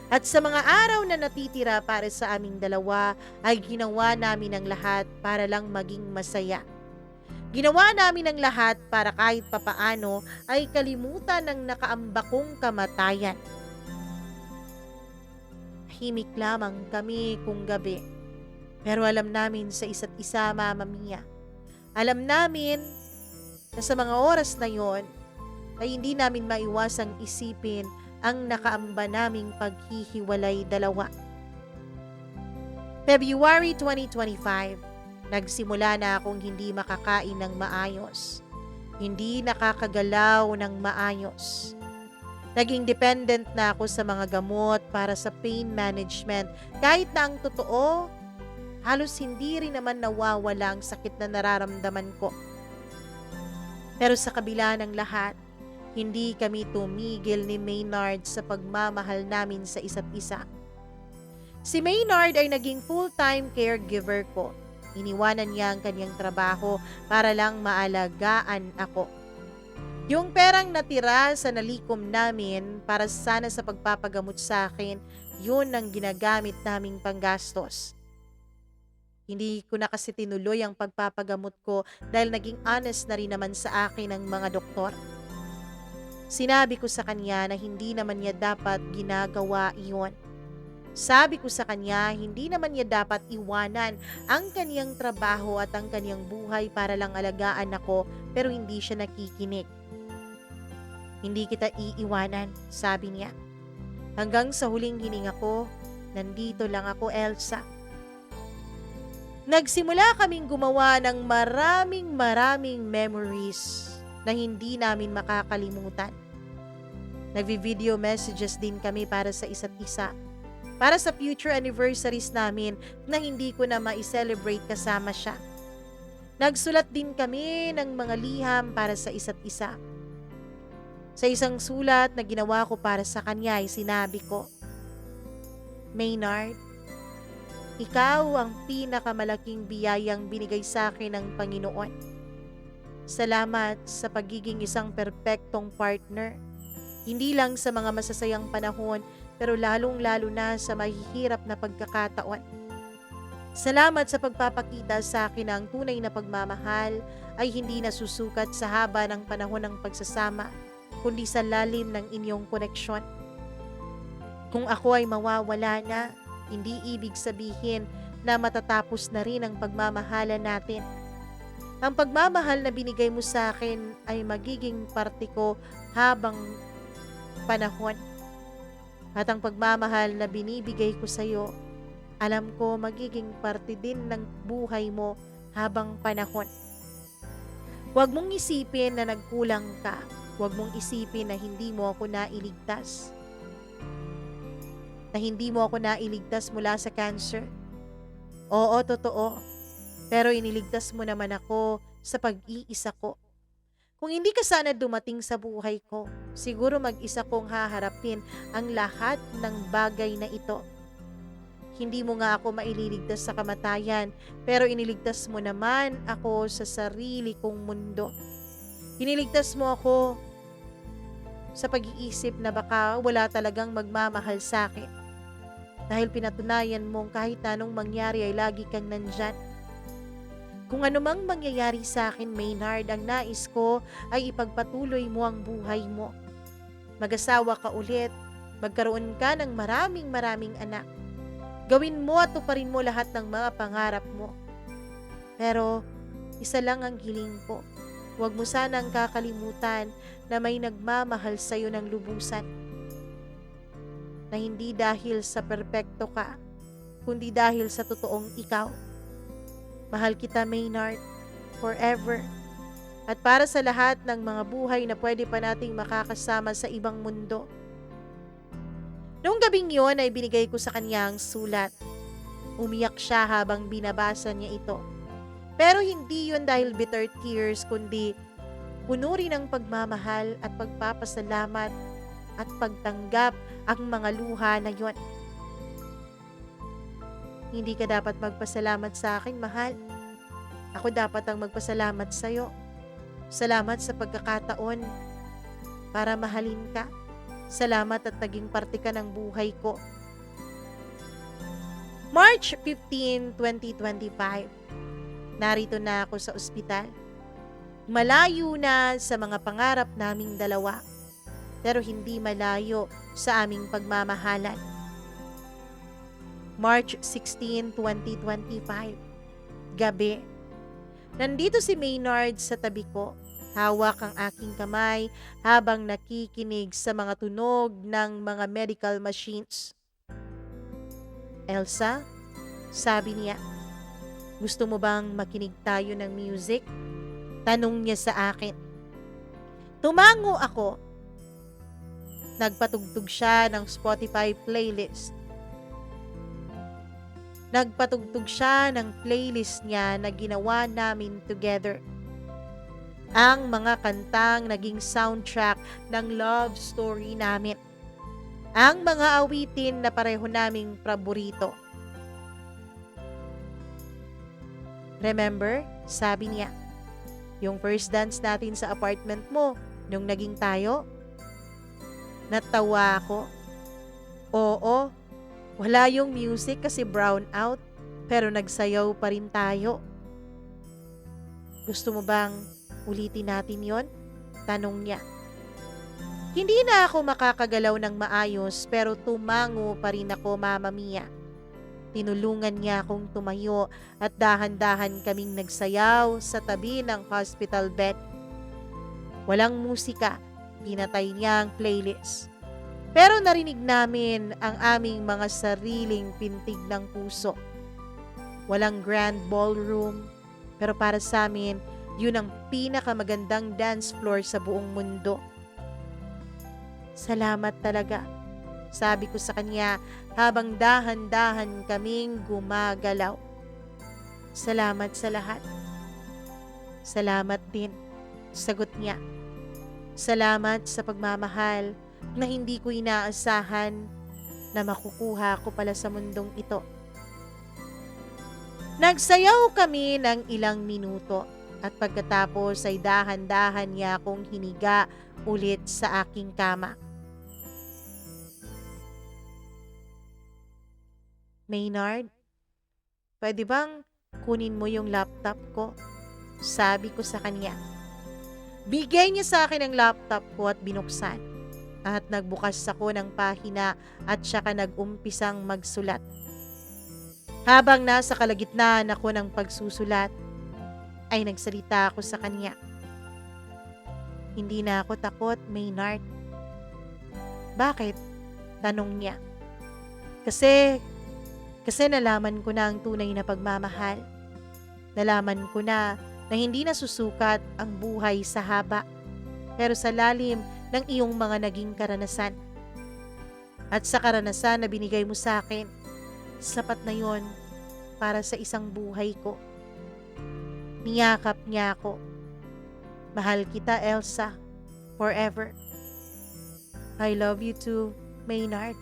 At sa mga araw na natitira para sa aming dalawa ay ginawa namin ang lahat para lang maging masaya. Ginawa namin ang lahat para kahit papaano ay kalimutan ng nakaambakong kamatayan. Tahimik lamang kami kung gabi. Pero alam namin sa isa't isa, Mama Mia. Alam namin na sa mga oras na yon ay hindi namin maiwasang isipin ang nakaamba naming paghihiwalay dalawa. February 2025, nagsimula na akong hindi makakain ng maayos. Hindi nakakagalaw ng maayos. Naging dependent na ako sa mga gamot para sa pain management kahit na ang totoo, halos hindi rin naman nawawala ang sakit na nararamdaman ko. Pero sa kabila ng lahat, Hindi kami tumigil ni Maynard sa pagmamahal namin sa isa't isa. Si Maynard ay naging full-time caregiver ko. Iniwanan niya ang kanyang trabaho para lang maalagaan ako. Yung perang natira sa nalikom namin para sana sa pagpapagamot sa akin, yun ang ginagamit naming panggastos. Hindi ko na kasi tinuloy ang pagpapagamot ko dahil naging honest na rin naman sa akin ang mga doktor. Sinabi ko sa kanya na hindi naman niya dapat ginagawa iyon. Sabi ko sa kanya hindi naman niya dapat iwanan ang kaniyang trabaho at ang kaniyang buhay para lang alagaan ako, pero hindi siya nakikinig. Hindi kita iiwanan, sabi niya. Hanggang sa huling hininga ko, nandito lang ako, Elsa. Nagsimula kaming gumawa ng maraming memories na hindi namin makakalimutan. Nagvi-video messages din kami para sa isa't isa. Para sa future anniversaries namin na hindi ko na ma-celebrate kasama siya. Nagsulat din kami ng mga liham para sa isa't isa. Sa isang sulat na ginawa ko para sa kanya ay sinabi ko, Maynard, ikaw ang pinakamalaking biyayang binigay sa akin ng Panginoon. Salamat sa pagiging isang perpektong partner. Hindi lang sa mga masasayang panahon, pero lalong-lalo na sa mahihirap na pagkakataon. Salamat sa pagpapakita sa akin na ang tunay na pagmamahal ay hindi nasusukat sa haba ng panahon ng pagsasama, kundi sa lalim ng inyong koneksyon. Kung ako ay mawawala na, hindi ibig sabihin na matatapos na rin ang pagmamahalan natin. Ang pagmamahal na binigay mo sa akin ay magiging parte ko habang panahon. At ang pagmamahal na binibigay ko sa iyo, alam ko magiging parte din ng buhay mo habang panahon. Huwag mong isipin na nagkulang ka. Huwag mong isipin na hindi mo ako nailigtas. Na hindi mo ako nailigtas mula sa cancer. Oo, totoo. Pero iniligtas mo naman ako sa pag-iisa ko. Kung hindi ka sana dumating sa buhay ko, siguro mag-isa kong haharapin ang lahat ng bagay na ito. Hindi mo nga ako maililigtas sa kamatayan, pero iniligtas mo naman ako sa sarili kong mundo. Iniligtas mo ako sa pag-iisip na baka wala talagang magmamahal sa akin. Dahil pinatunayan mong kahit anong mangyari ay lagi kang nandyan. Kung anumang mangyayari sa akin, Maynard, ang nais ko ay ipagpatuloy mo ang buhay mo. Mag-asawa ka ulit, magkaroon ka ng maraming anak. Gawin mo at tuparin mo lahat ng mga pangarap mo. Pero, isa lang ang hiling ko. Huwag mo sanang kakalimutan na may nagmamahal sa iyo ng lubusan. Na hindi dahil sa perpekto ka, kundi dahil sa totoong ikaw. Mahal kita, Maynard, forever. At para sa lahat ng mga buhay na pwede pa nating makakasama sa ibang mundo. Noong gabing yon ay binigay ko sa kanya ang sulat. Umiyak siya habang binabasa niya ito. Pero hindi yun dahil bitter tears, kundi puno rin ng pagmamahal at pagpapasalamat at pagtanggap ang mga luha na yon. Hindi ka dapat magpasalamat sa akin, mahal. Ako dapat ang magpasalamat sa iyo. Salamat sa pagkakataon para mahalin ka. Salamat at naging parte ka ng buhay ko. March 15, 2025. Narito na ako sa ospital. Malayo na sa mga pangarap naming dalawa, pero hindi malayo sa aming pagmamahalan. March 16, 2025. Gabi. Nandito si Maynard sa tabi ko. Hawak ang aking kamay habang nakikinig sa mga tunog ng mga medical machines. Elsa, sabi niya, gusto mo bang makinig tayo ng music? Tanong niya sa akin. Tumango ako. Nagpatugtog siya ng Spotify playlist. Nagpatugtog siya ng playlist niya na ginawa namin together. ang mga kantang naging soundtrack ng love story namin. Ang mga awitin na pareho naming paborito. Remember, sabi niya, yung first dance natin sa apartment mo nung naging tayo? Natawa ako. Oo, wala yung music kasi brown out, pero nagsayaw pa rin tayo. Gusto mo bang ulitin natin yon? Tanong niya. Hindi na ako makakagalaw ng maayos pero tumango pa rin ako, Mama Mia. Tinulungan niya akong tumayo at dahan-dahan kaming nagsayaw sa tabi ng hospital bed. Walang musika, pinatay niya ang playlist. Pero narinig namin ang aming mga sariling pintig ng puso. Walang grand ballroom, pero para sa amin, yun ang pinakamagandang dance floor sa buong mundo. Salamat talaga, sabi ko sa kanya habang dahan-dahan kaming gumagalaw. Salamat sa lahat. Salamat din, sagot niya. Salamat sa pagmamahal na hindi ko inaasahan na makukuha ko pala sa mundong ito. Nagsayaw kami ng ilang minuto at pagkatapos ay dahan-dahan niya akong hiniga ulit sa aking kama. Maynard, pwede bang kunin mo yung laptop ko? Sabi ko sa kanya. Bigay niya sa akin ang laptop ko at binuksan. At nagbukas ako ng pahina at saka nag-umpisang magsulat. Habang nasa kalagitnaan ako ng pagsusulat, ay nagsalita ako sa kanya. Hindi na ako takot, Maynard. Bakit? Tanong niya. Kasi nalaman ko na ang tunay na pagmamahal. Nalaman ko na hindi nasusukat ang buhay sa haba, pero sa lalim ng iyong mga naging karanasan. At sa karanasan na binigay mo sa akin, sapat na yon para sa isang buhay ko. Niyakap niya ako. Mahal kita, Elsa, forever. I love you too, Maynard.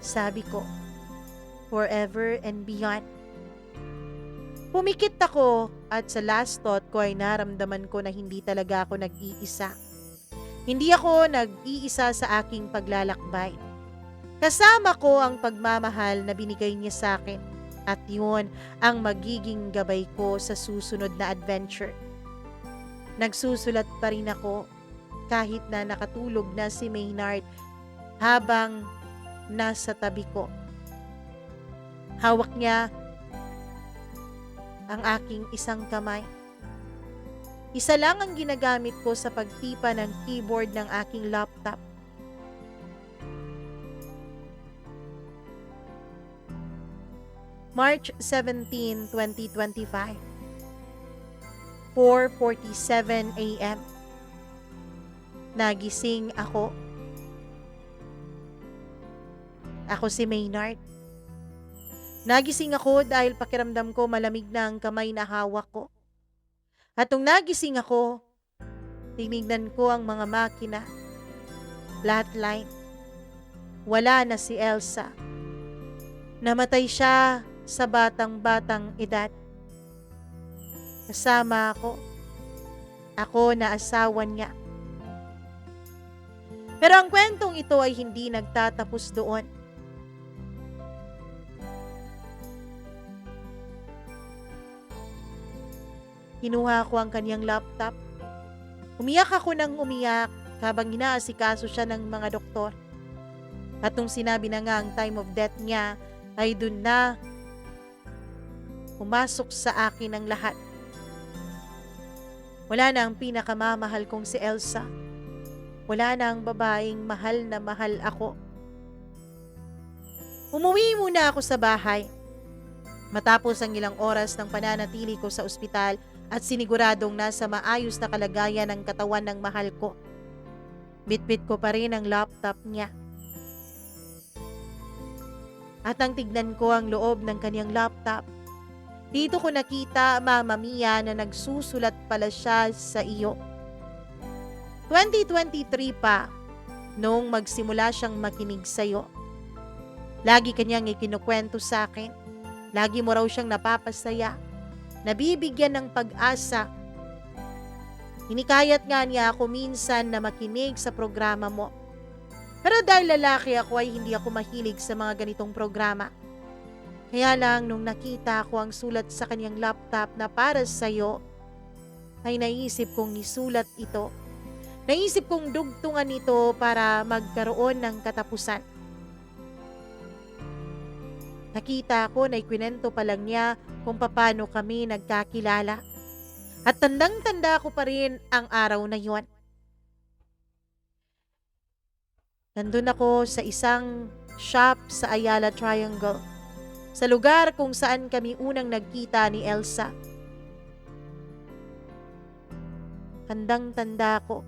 Sabi ko. Forever and beyond. Pumikit ako at sa last thought ko ay naramdaman ko na hindi talaga ako nag-iisa. Hindi ako nag-iisa sa aking paglalakbay. Kasama ko ang pagmamahal na binigay niya sa akin at yun ang magiging gabay ko sa susunod na adventure. Nagsusulat pa rin ako kahit na nakatulog na si Maynard habang nasa tabi ko. Hawak niya ang aking isang kamay. Isa lang ang ginagamit ko sa pagtipa ng keyboard ng aking laptop. March 17, 2025. 4:47 a.m. Nagising ako. Ako si Maynard. Nagising ako dahil pakiramdam ko malamig na ang kamay na hawak ko. At nung nagising ako, tinignan ko ang mga makina. Flatline. Wala na si Elsa. Namatay siya sa batang-batang edad. Kasama ako. Ako na asawa niya. Pero ang kwentong ito ay hindi nagtatapos doon. Kinuha ko ang kanyang laptop. Umiyak ako ng umiyak habang inaasikaso siya ng mga doktor. At nung sinabi na nga ang time of death niya, ay dun na pumasok sa akin ang lahat. Wala na ang pinakamamahal kong si Elsa. Wala na ang babaeng mahal na mahal ako. Umuwi muna ako sa bahay. Matapos ang ilang oras ng pananatili ko sa ospital, at siniguradong nasa maayos na kalagayan ng katawan ng mahal ko. Bitbit ko pa rin ang laptop niya. At nang tignan ko ang loob ng kanyang laptop, Dito ko nakita, Mama Mia, na nagsusulat pala siya sa iyo. 2023 pa, nung magsimula siyang makinig sa iyo. Lagi kanyang ikinukwento sa akin. Lagi mo raw siyang napapasaya, nabibigyan ng pag-asa. Hinikayat nga niya ako minsan na makinig sa programa mo. Pero dahil lalaki ako ay hindi ako mahilig sa mga ganitong programa. Kaya lang nung nakita ko ang sulat sa kanyang laptop na para sa'yo, ay naisip kong isulat ito. Naisip kong dugtungan ito para magkaroon ng katapusan. Nakita ko na ikwinento pa lang niya kung paano kami nagkakilala. At tandang-tanda ko pa rin ang araw na yon. Nandun ako sa isang shop sa Ayala Triangle, sa lugar kung saan kami unang nagkita ni Elsa. Tandang-tanda ko.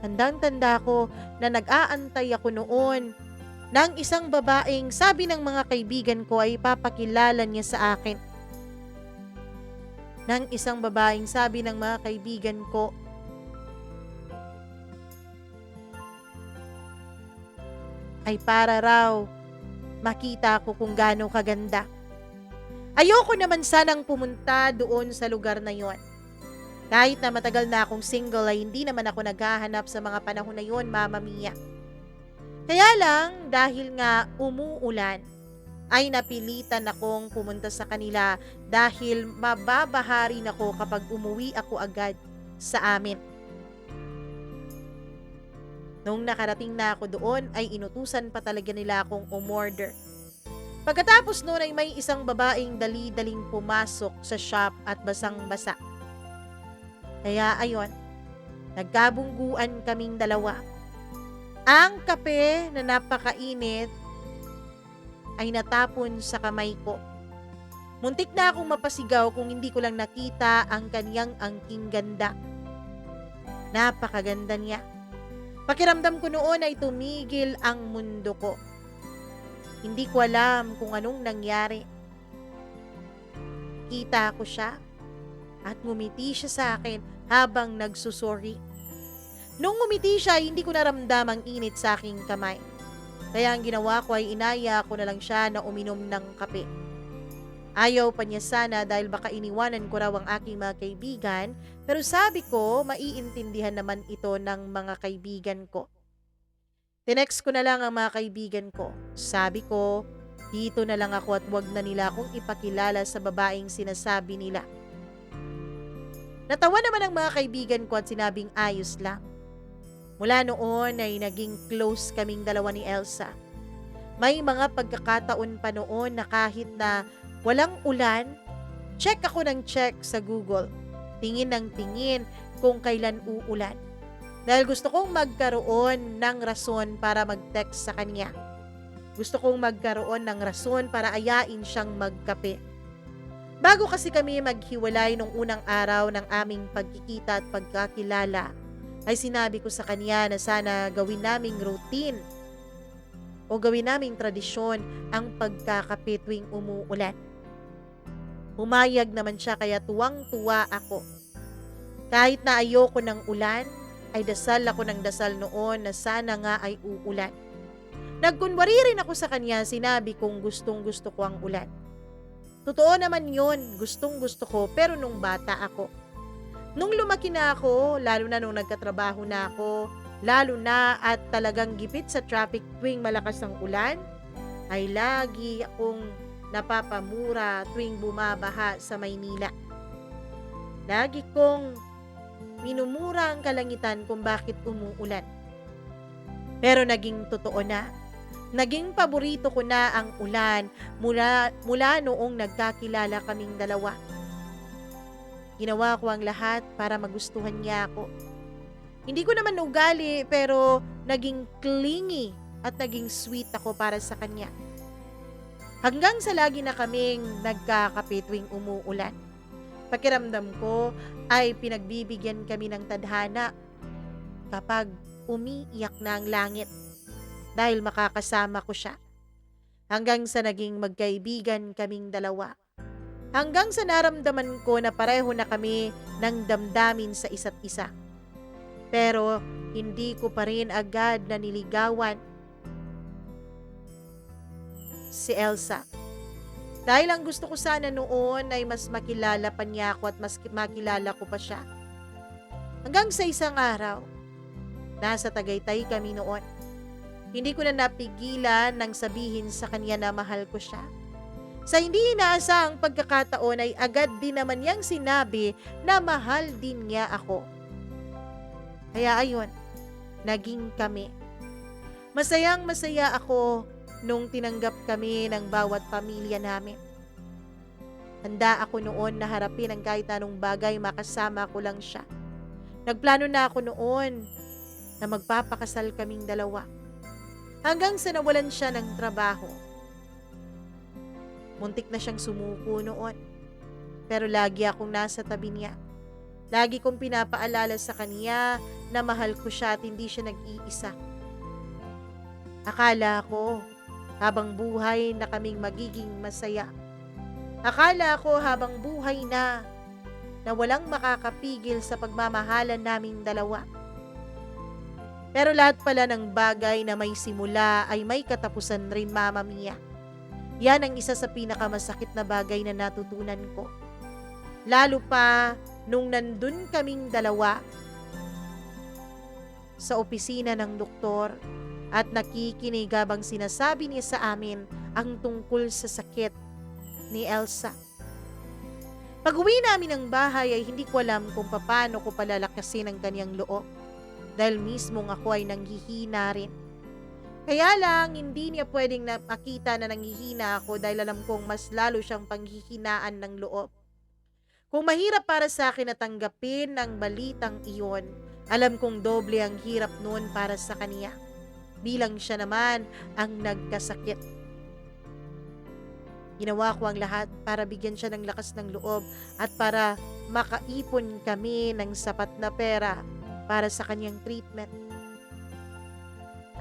Tandang-tanda ko na nag-aantay ako noon ng isang babaeng sabi ng mga kaibigan ko ay papakilala niya sa akin. Ng isang babaeng sabi ng mga kaibigan ko ay para raw makita ko kung gaano kaganda. Ayoko naman sanang pumunta doon sa lugar na yon. Kahit na matagal na akong single ay hindi naman ako naghahanap sa mga panahon na yon, Mama Mia. Kaya lang dahil nga umuulan, ay napilitan akong pumunta sa kanila dahil mababaharin ako kapag umuwi ako agad sa amin. Nung nakarating na ako doon ay inutusan pa talaga nila akong umorder. Pagkatapos noon ay may isang babaeng dali-daling pumasok sa shop at basang-basa. Kaya ayon, nagkabungguan kaming dalawa. Ang kape na napakainit ay natapon sa kamay ko. Muntik na akong mapasigaw kung hindi ko lang nakita ang kaniyang angking ganda. Napakaganda niya. Pakiramdam ko noon ay tumigil ang mundo ko. Hindi ko alam kung anong nangyari. Kita ko siya at ngumiti siya sa akin habang nagsusori. Nung ngumiti siya, hindi ko naramdam ang init sa aking kamay. Kaya ang ginawa ko ay inaya ko na lang siya na uminom ng kape. Ayaw pa niya sana dahil baka iniwanan ko raw ang aking mga kaibigan, pero sabi ko maiintindihan naman ito ng mga kaibigan ko. Tinext ko na lang ang mga kaibigan ko. Sabi ko, dito na lang ako at wag na nila akong ipakilala sa babaeng sinasabi nila. Natawa naman ang mga kaibigan ko at sinabing ayos lang. Mula noon ay naging close kaming dalawa ni Elsa. May mga pagkakataon pa noon na kahit na walang ulan, check ako ng check sa Google. Tingin ng tingin kung kailan uulan. Dahil gusto kong magkaroon ng rason para mag-text sa kanya. Gusto kong magkaroon ng rason para ayain siyang magkape. Bago kasi kami maghiwalay nung unang araw ng aming pagkikita at pagkakilala, ay sinabi ko sa kanya na sana gawin naming routine o gawin naming tradisyon ang pagkakape tuwing umuulan. Pumayag naman siya kaya tuwang-tuwa ako. Kahit na ayoko ng ulan, ay dasal ako ng dasal noon na sana nga ay uulan. Nagkunwari rin ako sa kanya, sinabi kong gustong-gusto ko ang ulan. Totoo naman yun, gustong-gusto ko, pero nung bata ako. Nung lumaki na ako, lalo na nung nagkatrabaho na ako, lalo na at talagang gipit sa traffic tuwing malakas ang ulan, ay lagi akong napapamura tuwing bumabaha sa Maynila. Lagi kong minumura ang kalangitan kung bakit umuulan. Pero naging totoo na. Naging paborito ko na ang ulan mula noong nagkakilala kaming dalawa. Ginawa ko ang lahat para magustuhan niya ako. Hindi ko naman ugali pero naging clingy at naging sweet ako para sa kanya. Hanggang sa lagi na kaming nagkakape tuwing umuulan. Pakiramdam ko ay pinagbibigyan kami ng tadhana kapag umiiyak na ang langit dahil makakasama ko siya. hanggang sa naging magkaibigan kaming dalawa. Hanggang sa naramdaman ko na pareho na kami ng damdamin sa isa't isa. Pero hindi ko pa rin agad na niligawan si Elsa. Dahil ang gusto ko sana noon ay mas makilala pa niya ako at mas makilala ko pa siya. Hanggang sa isang araw, nasa Tagaytay kami noon. Hindi ko na napigilan nang sabihin sa kanya na mahal ko siya. Sa hindi inaasahang pagkakataon ay agad din naman niyang sinabi na mahal din niya ako. Kaya ayun, naging kami. Masayang masaya ako nung tinanggap kami ng bawat pamilya namin. Handa ako noon na harapin ang kahit anong bagay makasama ko lang siya. Nagplano na ako noon na magpapakasal kaming dalawa. Hanggang sa nawalan siya ng trabaho. Muntik na siyang sumuko noon. Pero lagi akong nasa tabi niya. Lagi kong pinapaalala sa kanya na mahal ko siya at hindi siya nag-iisa. Akala ko habang buhay na kaming magiging masaya. Akala ko habang buhay na walang makakapigil sa pagmamahalan naming dalawa. Pero lahat pala ng bagay na may simula ay may katapusan rin, Mama Mia. Yan ang isa sa pinakamasakit na bagay na natutunan ko. Lalo pa nung nandun kaming dalawa sa opisina ng doktor at nakikinig habang sinasabi niya sa amin ang tungkol sa sakit ni Elsa. Pag-uwi namin ng bahay ay hindi ko alam kung paano ko palalakasin ang kanyang loob. Dahil mismong ako ay nanghihina rin. Kaya lang, hindi niya pwedeng makita na nanghihina ako dahil alam kong mas lalo siyang panghihinaan ng loob. Kung mahirap para sa akin na tanggapin ang balitang iyon, alam kong doble ang hirap noon para sa kanya. Bilang siya naman ang nagkasakit. Ginawa ko ang lahat para bigyan siya ng lakas ng loob at para makaipon kami ng sapat na pera para sa kanyang treatment.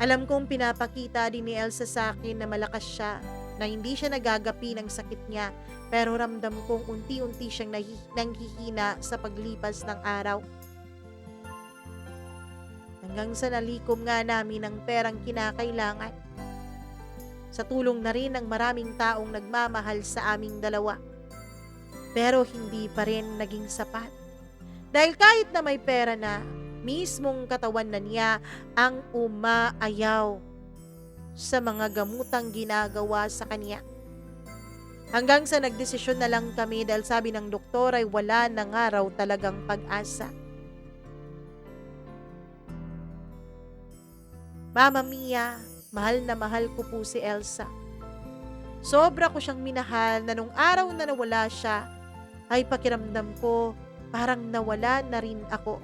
Alam kong pinapakita din ni Elsa sa akin na malakas siya, na hindi siya nagagapi ng sakit niya, pero ramdam kong unti-unti siyang nanghihina sa paglipas ng araw. Hanggang sa nalikom nga namin ang perang kinakailangan. Sa tulong na rin ng maraming taong nagmamahal sa aming dalawa. Pero hindi pa rin naging sapat. Dahil kahit na may pera na, mismong katawan na niya ang umaayaw sa mga gamutang ginagawa sa kanya. Hanggang sa nagdesisyon na lang kami dahil sabi ng doktor ay wala na nga raw talagang pag-asa. Mama Mia, mahal na mahal ko po si Elsa. Sobra ko siyang minahal na nung araw na nawala siya ay pakiramdam ko parang nawala na rin ako.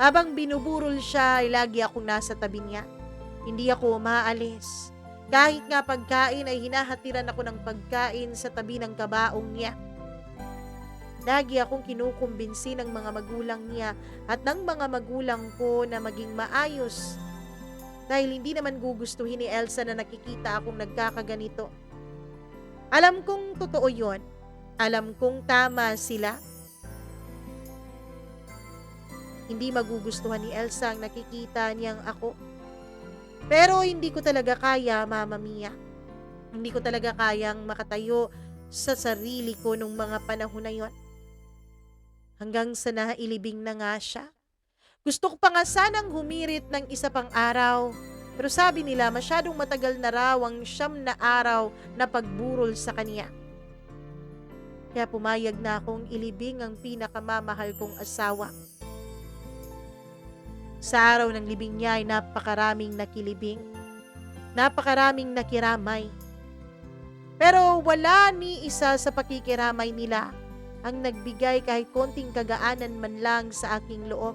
Habang binuburol siya ay lagi akong nasa tabi niya. Hindi ako umaalis. Kahit nga pagkain ay hinahatiran ako ng pagkain sa tabi ng kabaong niya. Lagi akong kinukumbinsi ng mga magulang niya at ng mga magulang ko na maging maayos. Dahil hindi naman gugustuhin ni Elsa na nakikita akong nagkakaganito. Alam kong totoo yon. Alam kong tama sila. Hindi magugustuhan ni Elsa ang nakikita niyang ako. Pero hindi ko talaga kaya, Mama Mia. Hindi ko talaga kayang makatayo sa sarili ko nung mga panahon na yon. Hanggang sa nailibing na nga siya. Gusto ko pa nga sanang humirit ng isa pang araw. Pero sabi nila masyadong matagal na raw ang 9 na araw na pagburol sa kanya. Kaya pumayag na akong ilibing ang pinakamamahal kong asawa. Sa araw ng libing niya ay napakaraming nakilibing, napakaraming nakiramay. Pero wala ni isa sa pakikiramay nila ang nagbigay kahit konting kagaanan man lang sa aking loob.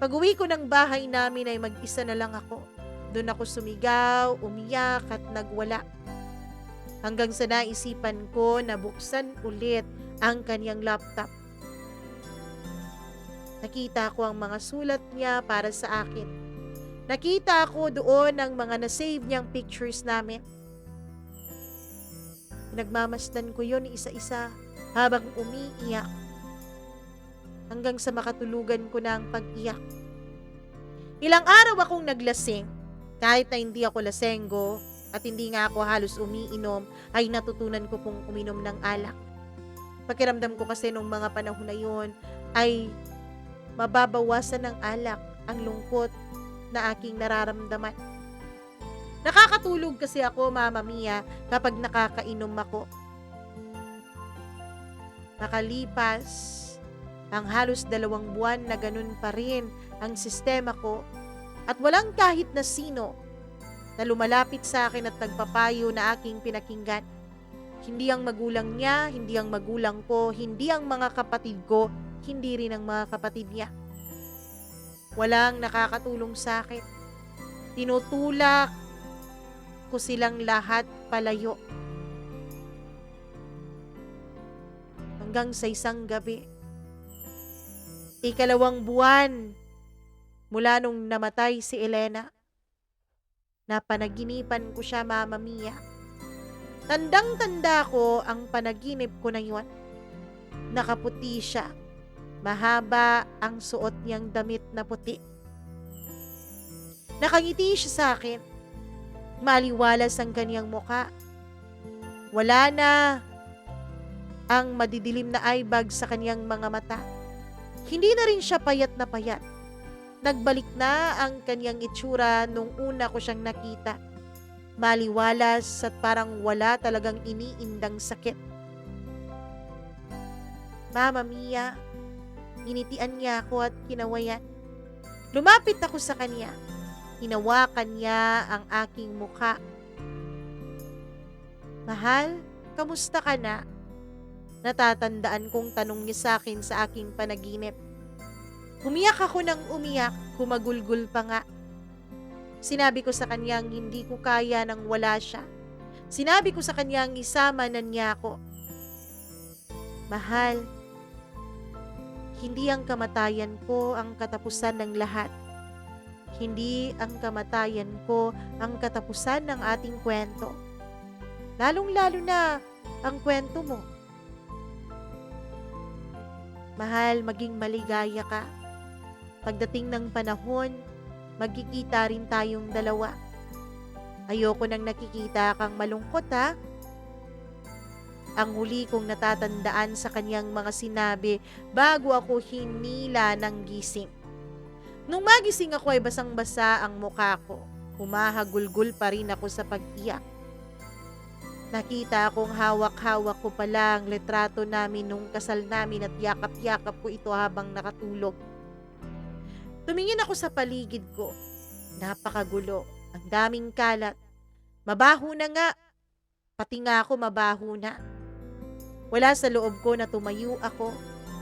Pag-uwi ko ng bahay namin ay mag-isa na lang ako. Doon ako sumigaw, umiyak at nagwala. Hanggang sa naisipan ko na buksan ulit ang kanyang laptop. Nakita ko ang mga sulat niya para sa akin. Nakita ko doon ang mga na-save niyang pictures namin. Nagmamasdan ko yon isa-isa habang umiiyak hanggang sa makatulugan ko na ang pag-iyak. Ilang araw akong naglasing. Kahit na hindi ako lasenggo at hindi nga ako halos umiinom, ay natutunan ko pong uminom ng alak. Pakiramdam ko kasi nung mga panahon na yun ay mababawasan ng alak ang lungkot na aking nararamdaman. Nakakatulog kasi ako, Mama Mia, kapag nakakainom ako. Nakalipas ang halos 2 buwan na ganun pa rin ang sistema ko at walang kahit na sino na lumalapit sa akin at nagpapayo na aking pinakinggan. Hindi ang magulang niya, hindi ang magulang ko, hindi ang mga kapatid ko, hindi rin ang mga kapatid niya. Walang nakakatulong sa akin. Tinutulak ko silang lahat palayo. Hanggang sa isang gabi, 2 buwan mula nung namatay si Elena, napanaginipan ko siya, Mama Mia. Tandang-tanda ko ang panaginip ko na yun. Nakaputi siya. Mahaba ang suot niyang damit na puti. Nakangiti siya sa akin. Maliwalas ang kanyang muka. Wala na ang madidilim na eyebag sa kanyang mga mata. Hindi na rin siya payat na payat. Nagbalik na ang kanyang itsura nung una ko siyang nakita. Maliwalas at parang wala talagang iniindang sakit. Mama Mia, initian niya ako at kinawayan. Lumapit ako sa kanya. Hinawakan niya ang aking mukha. Mahal, kamusta ka na? Natatandaan kong tanong niya sa akin sa aking panaginip. Umiyak ako ng umiyak, humagulgul pa nga. Sinabi ko sa kanyang hindi ko kaya nang wala siya. Sinabi ko sa kanyang isama na niya ako. Mahal, hindi ang kamatayan ko ang katapusan ng lahat. Hindi ang kamatayan ko ang katapusan ng ating kwento. Lalong-lalo na ang kwento mo. Mahal, maging maligaya ka. Pagdating ng panahon, magkikita rin tayong dalawa. Ayoko nang nakikita kang malungkot, ha? Ang huli kong natatandaan sa kanyang mga sinabi bago ako hinila ng gising. Nung magising ako ay basang-basa ang mukha ko. Humahagulgul pa rin ako sa pag-iyak. Nakita akong hawak-hawak ko pala ang litrato namin nung kasal namin at yakap-yakap ko ito habang nakatulog. Tumingin ako sa paligid ko. Napakagulo. Ang daming kalat. Mabaho na nga. Pati nga ako mabaho na. Wala sa loob ko na tumayo ako.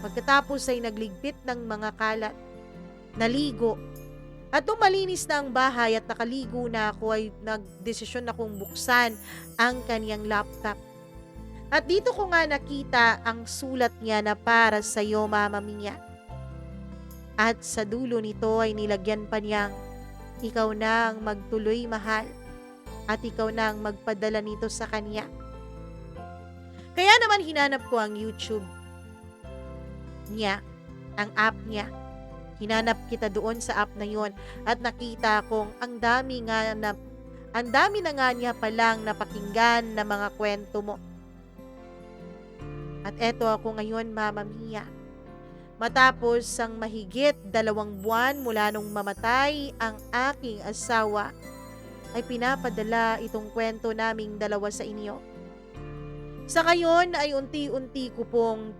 Pagkatapos ay nagligpit ng mga kalat. Naligo. At nung malinis na ang bahay at nakaligo na ako ay nagdesisyon akong buksan ang kaniyang laptop. At dito ko nga nakita ang sulat niya na para sa iyo, Mama Mia. At sa dulo nito ay nilagyan pa niyang, ikaw na ang magtuloy, mahal. At ikaw na ang magpadala nito sa kanya. Kaya naman hinanap ko ang YouTube niya, ang app niya. Hinanap kita doon sa app na yon at nakita kong ang dami na nga niya palang napakinggan na mga kwento mo. At eto ako ngayon, Mama Mia. Matapos ang mahigit 2 buwan mula nung mamatay ang aking asawa, ay pinapadala itong kwento naming dalawa sa inyo. Sa ngayon ay unti-unti ko pong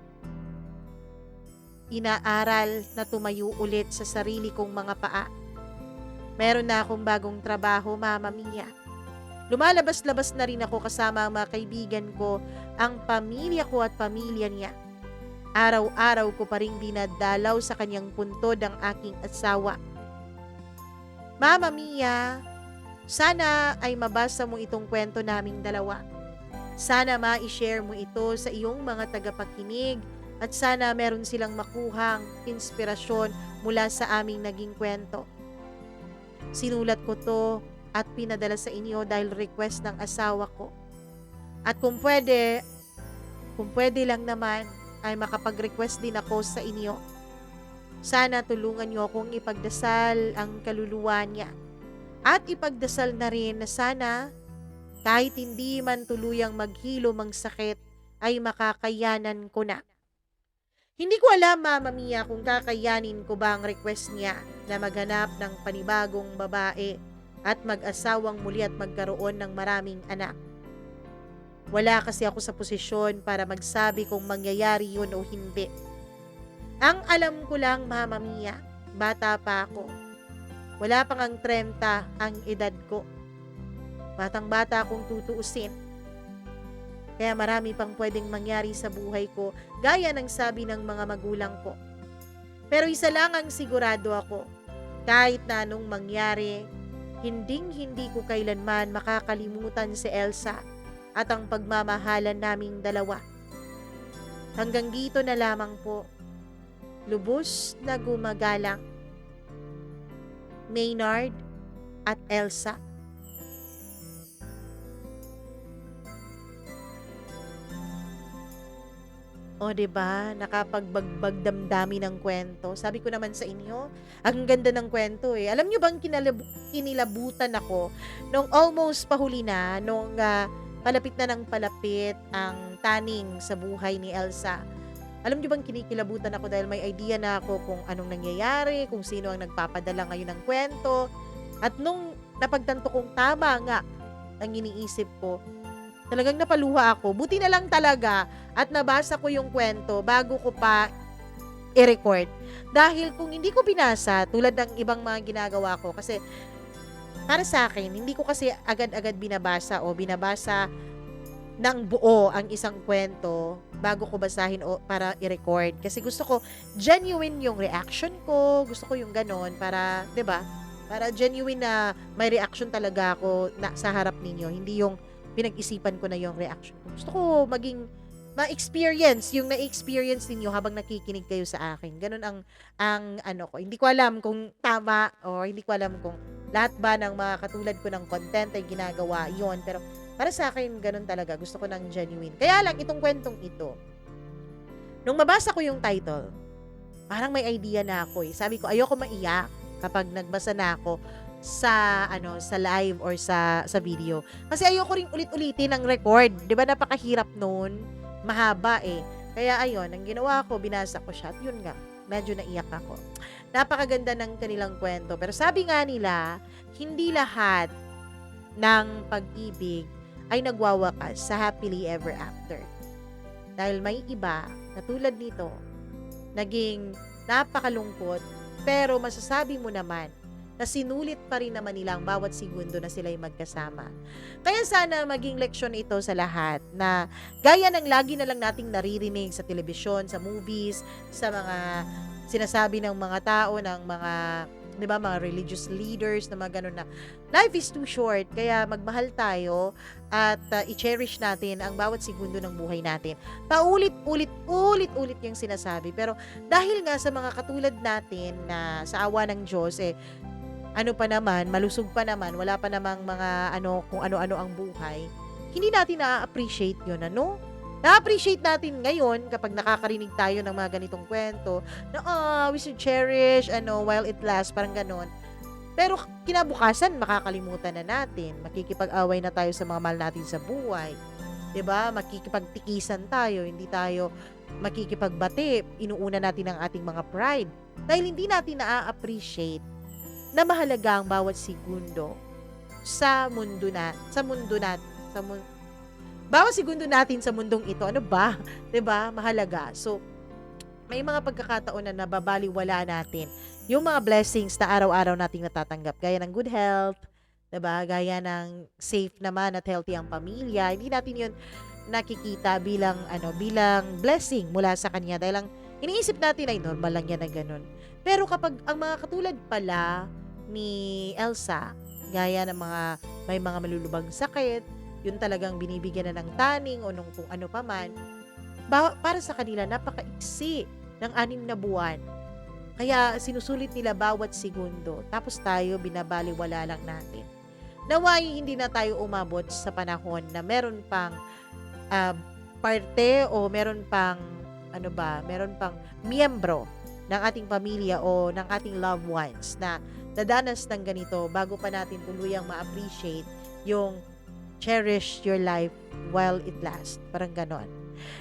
inaaral na tumayo ulit sa sarili kong mga paa. Meron na akong bagong trabaho, Mama Mia. Lumalabas-labas na rin ako kasama ang mga kaibigan ko, ang pamilya ko at pamilya niya. Araw-araw ko pa rin dinadalaw sa kanyang puntod ang aking asawa. Mama Mia, sana ay mabasa mo itong kwento naming dalawa. Sana ma-share mo ito sa iyong mga tagapakinig at sana meron silang makuhang inspirasyon mula sa aming naging kwento. Sinulat ko to at pinadala sa inyo dahil request ng asawa ko. At kung pwede lang naman, ay makapag-request din ako sa inyo. Sana tulungan niyo akong ipagdasal ang kaluluwa niya. At ipagdasal na rin na sana kahit hindi man tuluyang maghilom ang sakit, ay makakayanan ko na. Hindi ko alam, Mama Mia, kung kakayanin ko ba ang request niya na maghanap ng panibagong babae at mag-asawang muli at magkaroon ng maraming anak. Wala kasi ako sa posisyon para magsabi kung mangyayari yun o hindi. Ang alam ko lang, Mama Mia, bata pa ako. Wala pang ang 30 ang edad ko. Batang-bata akong tutuusin. Kaya marami pang pwedeng mangyari sa buhay ko, gaya ng sabi ng mga magulang ko. Pero isa lang ang sigurado ako, kahit na anong mangyari, hinding-hindi ko kailanman makakalimutan si Elsa at ang pagmamahalan naming dalawa. Hanggang dito na lamang po. Lubos na gumagalang. Maynard at Elsa. O, 'di ba? Nakapagbagbag damdamin ng kwento. Sabi ko naman sa inyo, ang ganda ng kwento eh. Alam niyo bang kinilabutan ako nung almost pahuli na, nung palapit na ng palapit ang taning sa buhay ni Elsa. Alam niyo bang kinikilabutan ako dahil may idea na ako kung anong nangyayari, kung sino ang nagpapadala ngayon ng kwento. At nung napagtanto kong tama nga ang iniisip ko, talagang napaluha ako. Buti na lang talaga at nabasa ko yung kwento bago ko pa i-record. Dahil kung hindi ko binasa, tulad ng ibang mga ginagawa ko, kasi para sa akin, hindi ko kasi agad-agad binabasa o binabasa ng buo ang isang kwento bago ko basahin o para i-record. Kasi gusto ko genuine yung reaction ko, gusto ko yung ganon para, 'di ba? Para genuine na may reaction talaga ako na sa harap ninyo, hindi yung pinag-isipan ko na yung reaction ko. Gusto ko maging ma-experience yung na-experience ninyo habang nakikinig kayo sa akin. Ganun ang ano ko. Hindi ko alam kung tama o hindi ko alam kung lahat ba ng mga katulad ko ng content ay ginagawa yon. Pero para sa akin, ganun talaga. Gusto ko ng genuine. Kaya lang, itong kwentong ito, nung mabasa ko yung title, parang may idea na ako eh. Sabi ko, ayoko maiyak kapag nagbasa na ako sa sa live or sa video. Kasi ayoko ring ulit-ulitin ang record. 'Di ba napakahirap noon? Mahaba eh. Kaya ayun, ang ginawa ko, binasa ko siya at yun nga, medyo naiyak ako. Napakaganda ng kanilang kwento. Pero sabi nga nila, hindi lahat ng pag-ibig ay nagwawakas sa happily ever after. Dahil may iba na tulad nito, naging napakalungkot, pero masasabi mo naman na sinulit pa rin naman nila ang bawat segundo na sila'y magkasama. Kaya sana maging leksyon ito sa lahat na gaya ng lagi na lang nating naririnig sa telebisyon, sa movies, sa mga sinasabi ng mga tao, ng mga, di ba, mga religious leaders na mga ganun na life is too short, kaya magmahal tayo at i-cherish natin ang bawat segundo ng buhay natin. Paulit-ulit yung sinasabi. Pero dahil nga sa mga katulad natin na sa awa ng Diyos, ano pa naman, malusog pa naman, wala pa namang mga kung ano-ano ang buhay, hindi natin na-appreciate yun, Na-appreciate natin ngayon kapag nakakarinig tayo ng mga ganitong kwento na, we should cherish, while it lasts, parang ganon. Pero kinabukasan, makakalimutan na natin. Makikipag-away na tayo sa mga mahal natin sa buhay. 'Di ba? Makikipagtikisan tayo, hindi tayo makikipagbati. Inuuna natin ang ating mga pride. Dahil hindi natin na-appreciate na mahalaga ang bawat segundo bawat segundo natin sa mundong ito. Ano ba? 'Di ba? Mahalaga. So, may mga pagkakataon na nababaliwala natin yung mga blessings na araw-araw nating natatanggap. Gaya ng good health, 'di ba? Gaya ng safe naman at healthy ang pamilya. Hindi natin yun nakikita bilang blessing mula sa kanya dahil lang iniisip natin ay normal lang yan na ganun. Pero kapag ang mga katulad pala ni Elsa, gaya ng may mga malulubang sakit, yun talagang binibigyan na ng taning o nung kung ano pa man, para sa kanila napakaiksi ng 6 na buwan Kaya sinusulit nila bawat segundo. Tapos tayo, binabaliwala lang natin. Naway hindi na tayo umabot sa panahon na meron pang ah, parte o meron pang miyembro ng ating pamilya o ng ating loved ones na dadanas ng ganito bago pa natin tuluyang ma-appreciate yung cherish your life while it lasts. Parang ganon.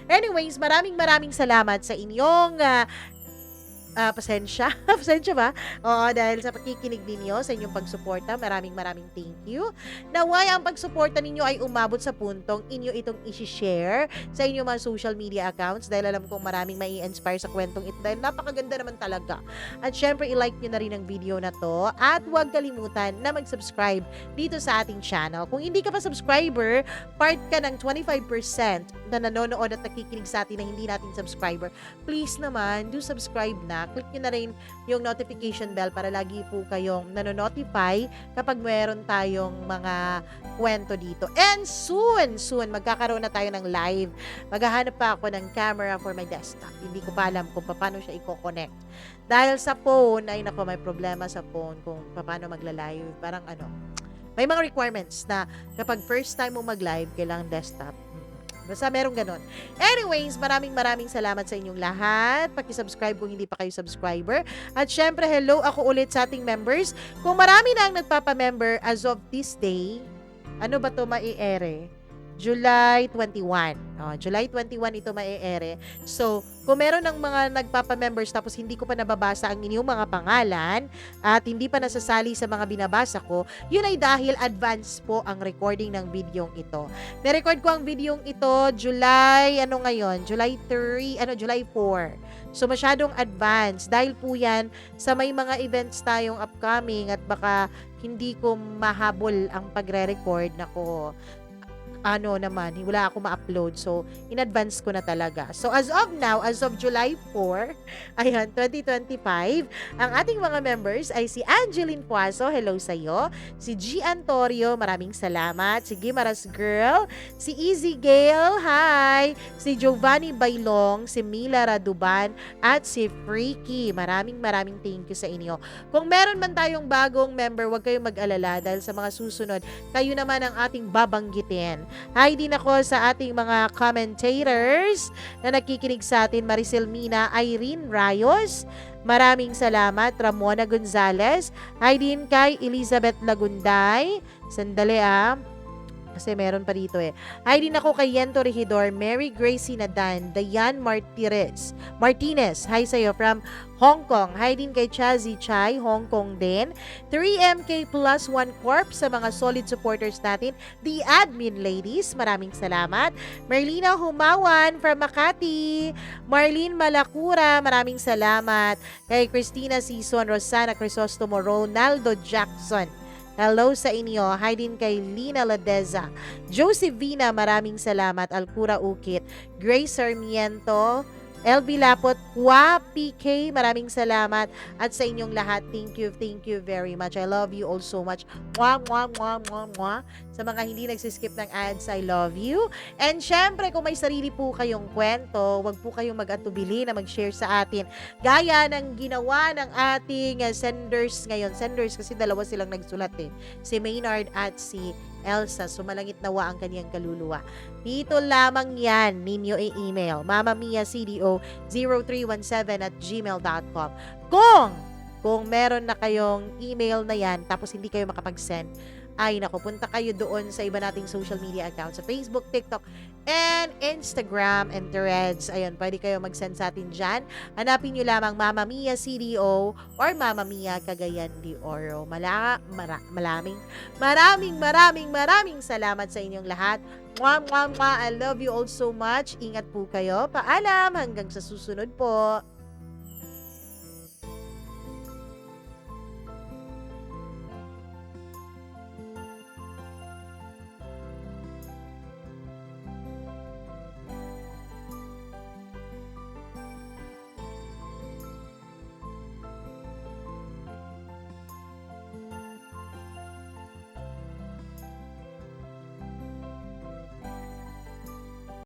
Anyways, maraming salamat sa inyong pasensya. Pasensya ba? Oo, dahil sa pakikinig ninyo, sa inyong pagsuporta, maraming thank you. Naway ang pagsuporta ninyo ay umabot sa puntong inyo itong isi-share sa inyong mga social media accounts dahil alam kong maraming mai-inspire sa kwentong ito dahil napakaganda naman talaga. At syempre, i-like nyo na rin ang video na to at huwag kalimutan na mag-subscribe dito sa ating channel. Kung hindi ka pa subscriber, part ka ng 25% na nanonood at nakikinig sa atin na hindi natin subscriber, please naman, do subscribe na. Click nyo na rin yung notification bell para lagi po kayong nanonotify kapag meron tayong mga kwento dito. And soon, magkakaroon na tayo ng live. Maghahanap pa ako ng camera for my desktop. Hindi ko pa alam kung paano siya i-connect. Dahil sa phone, ay nako, may problema sa phone kung paano magla-live. Parang may mga requirements na kapag first time mo mag-live, kailangan desktop. Basta merong ganon. Anyways, maraming salamat sa inyong lahat. Paki-subscribe kung hindi pa kayo subscriber. At syempre, hello ako ulit sa ating members. Kung marami na ang nagpapa-member as of this day, ano ba to mai-ere? July 21. July 21 ito mai-ere. So, kung meron ng mga nagpapa-members tapos hindi ko pa nababasa ang inyong mga pangalan at hindi pa nasasali sa mga binabasa ko, yun ay dahil advance po ang recording ng videong ito. Na-record ko ang videong ito July 4. So, masyadong advance. Dahil po yan sa may mga events tayong upcoming at baka hindi ko mahabol ang pagre-record. Nako, wala ako ma-upload. So, in advance ko na talaga. So, as of now, as of July 4, 2025, ang ating mga members ay si Angeline Puaso, hello sa'yo. Si G. Antorio, maraming salamat. Si Gimaras Girl. Si Easy Gale, hi. Si Giovanni Bailong, si Mila Raduban, at si Freaky. Maraming thank you sa inyo. Kung meron man tayong bagong member, huwag kayong mag-alala dahil sa mga susunod, kayo naman ang ating babanggitin. Hi din ako sa ating mga commentators na nakikinig sa atin, Maricel Mina, Irene Rayos, maraming salamat, Ramona Gonzalez. Hi din kay Elizabeth Lagunday. Sandali kasi meron pa dito Hi din ako kay Yento Regidor, Mary Gracie Nadan, Dayan Martinez. Hi sa'yo from Hong Kong. Hi din kay Chazi Chai, Hong Kong din. 3MK plus 1 Corp sa mga solid supporters natin. The admin ladies, maraming salamat. Merlina Humawan from Makati. Marlene Malacura, maraming salamat. Kay Christina Sison, Rosana Crisostomo, Ronaldo Jackson. Hello sa inyo. Hi din kay Lina Ladeza. Josephina, maraming salamat. Alcura Ukit. Grace Sarmiento. LB Lapot, Kwa PK, maraming salamat. At sa inyong lahat, thank you very much. I love you all so much. Mwah. Sa mga hindi nagsiskip ng ads, I love you. And syempre, kung may sarili po kayong kwento, wag po kayong mag-atubili na mag-share sa atin. Gaya ng ginawa ng ating senders ngayon. Senders kasi dalawa silang nagsulat Si Maynard at si Elsa. Sumalangit nawa ang kaniyang kaluluwa. Dito lamang yan ninyo i-email mamamiacdo0317@gmail.com. Kung meron na kayong email na yan tapos hindi kayo makapag-send, ay naku, punta kayo doon sa iba nating social media accounts sa Facebook, TikTok, and Instagram and Threads. Ayun, pwede kayo mag-send sa atin dyan. Hanapin nyo lamang Mama Mia CDO or Mama Mia Cagayan de Oro. Maraming salamat sa inyong lahat. Mwah. I love you all so much. Ingat po kayo. Paalam hanggang sa susunod po.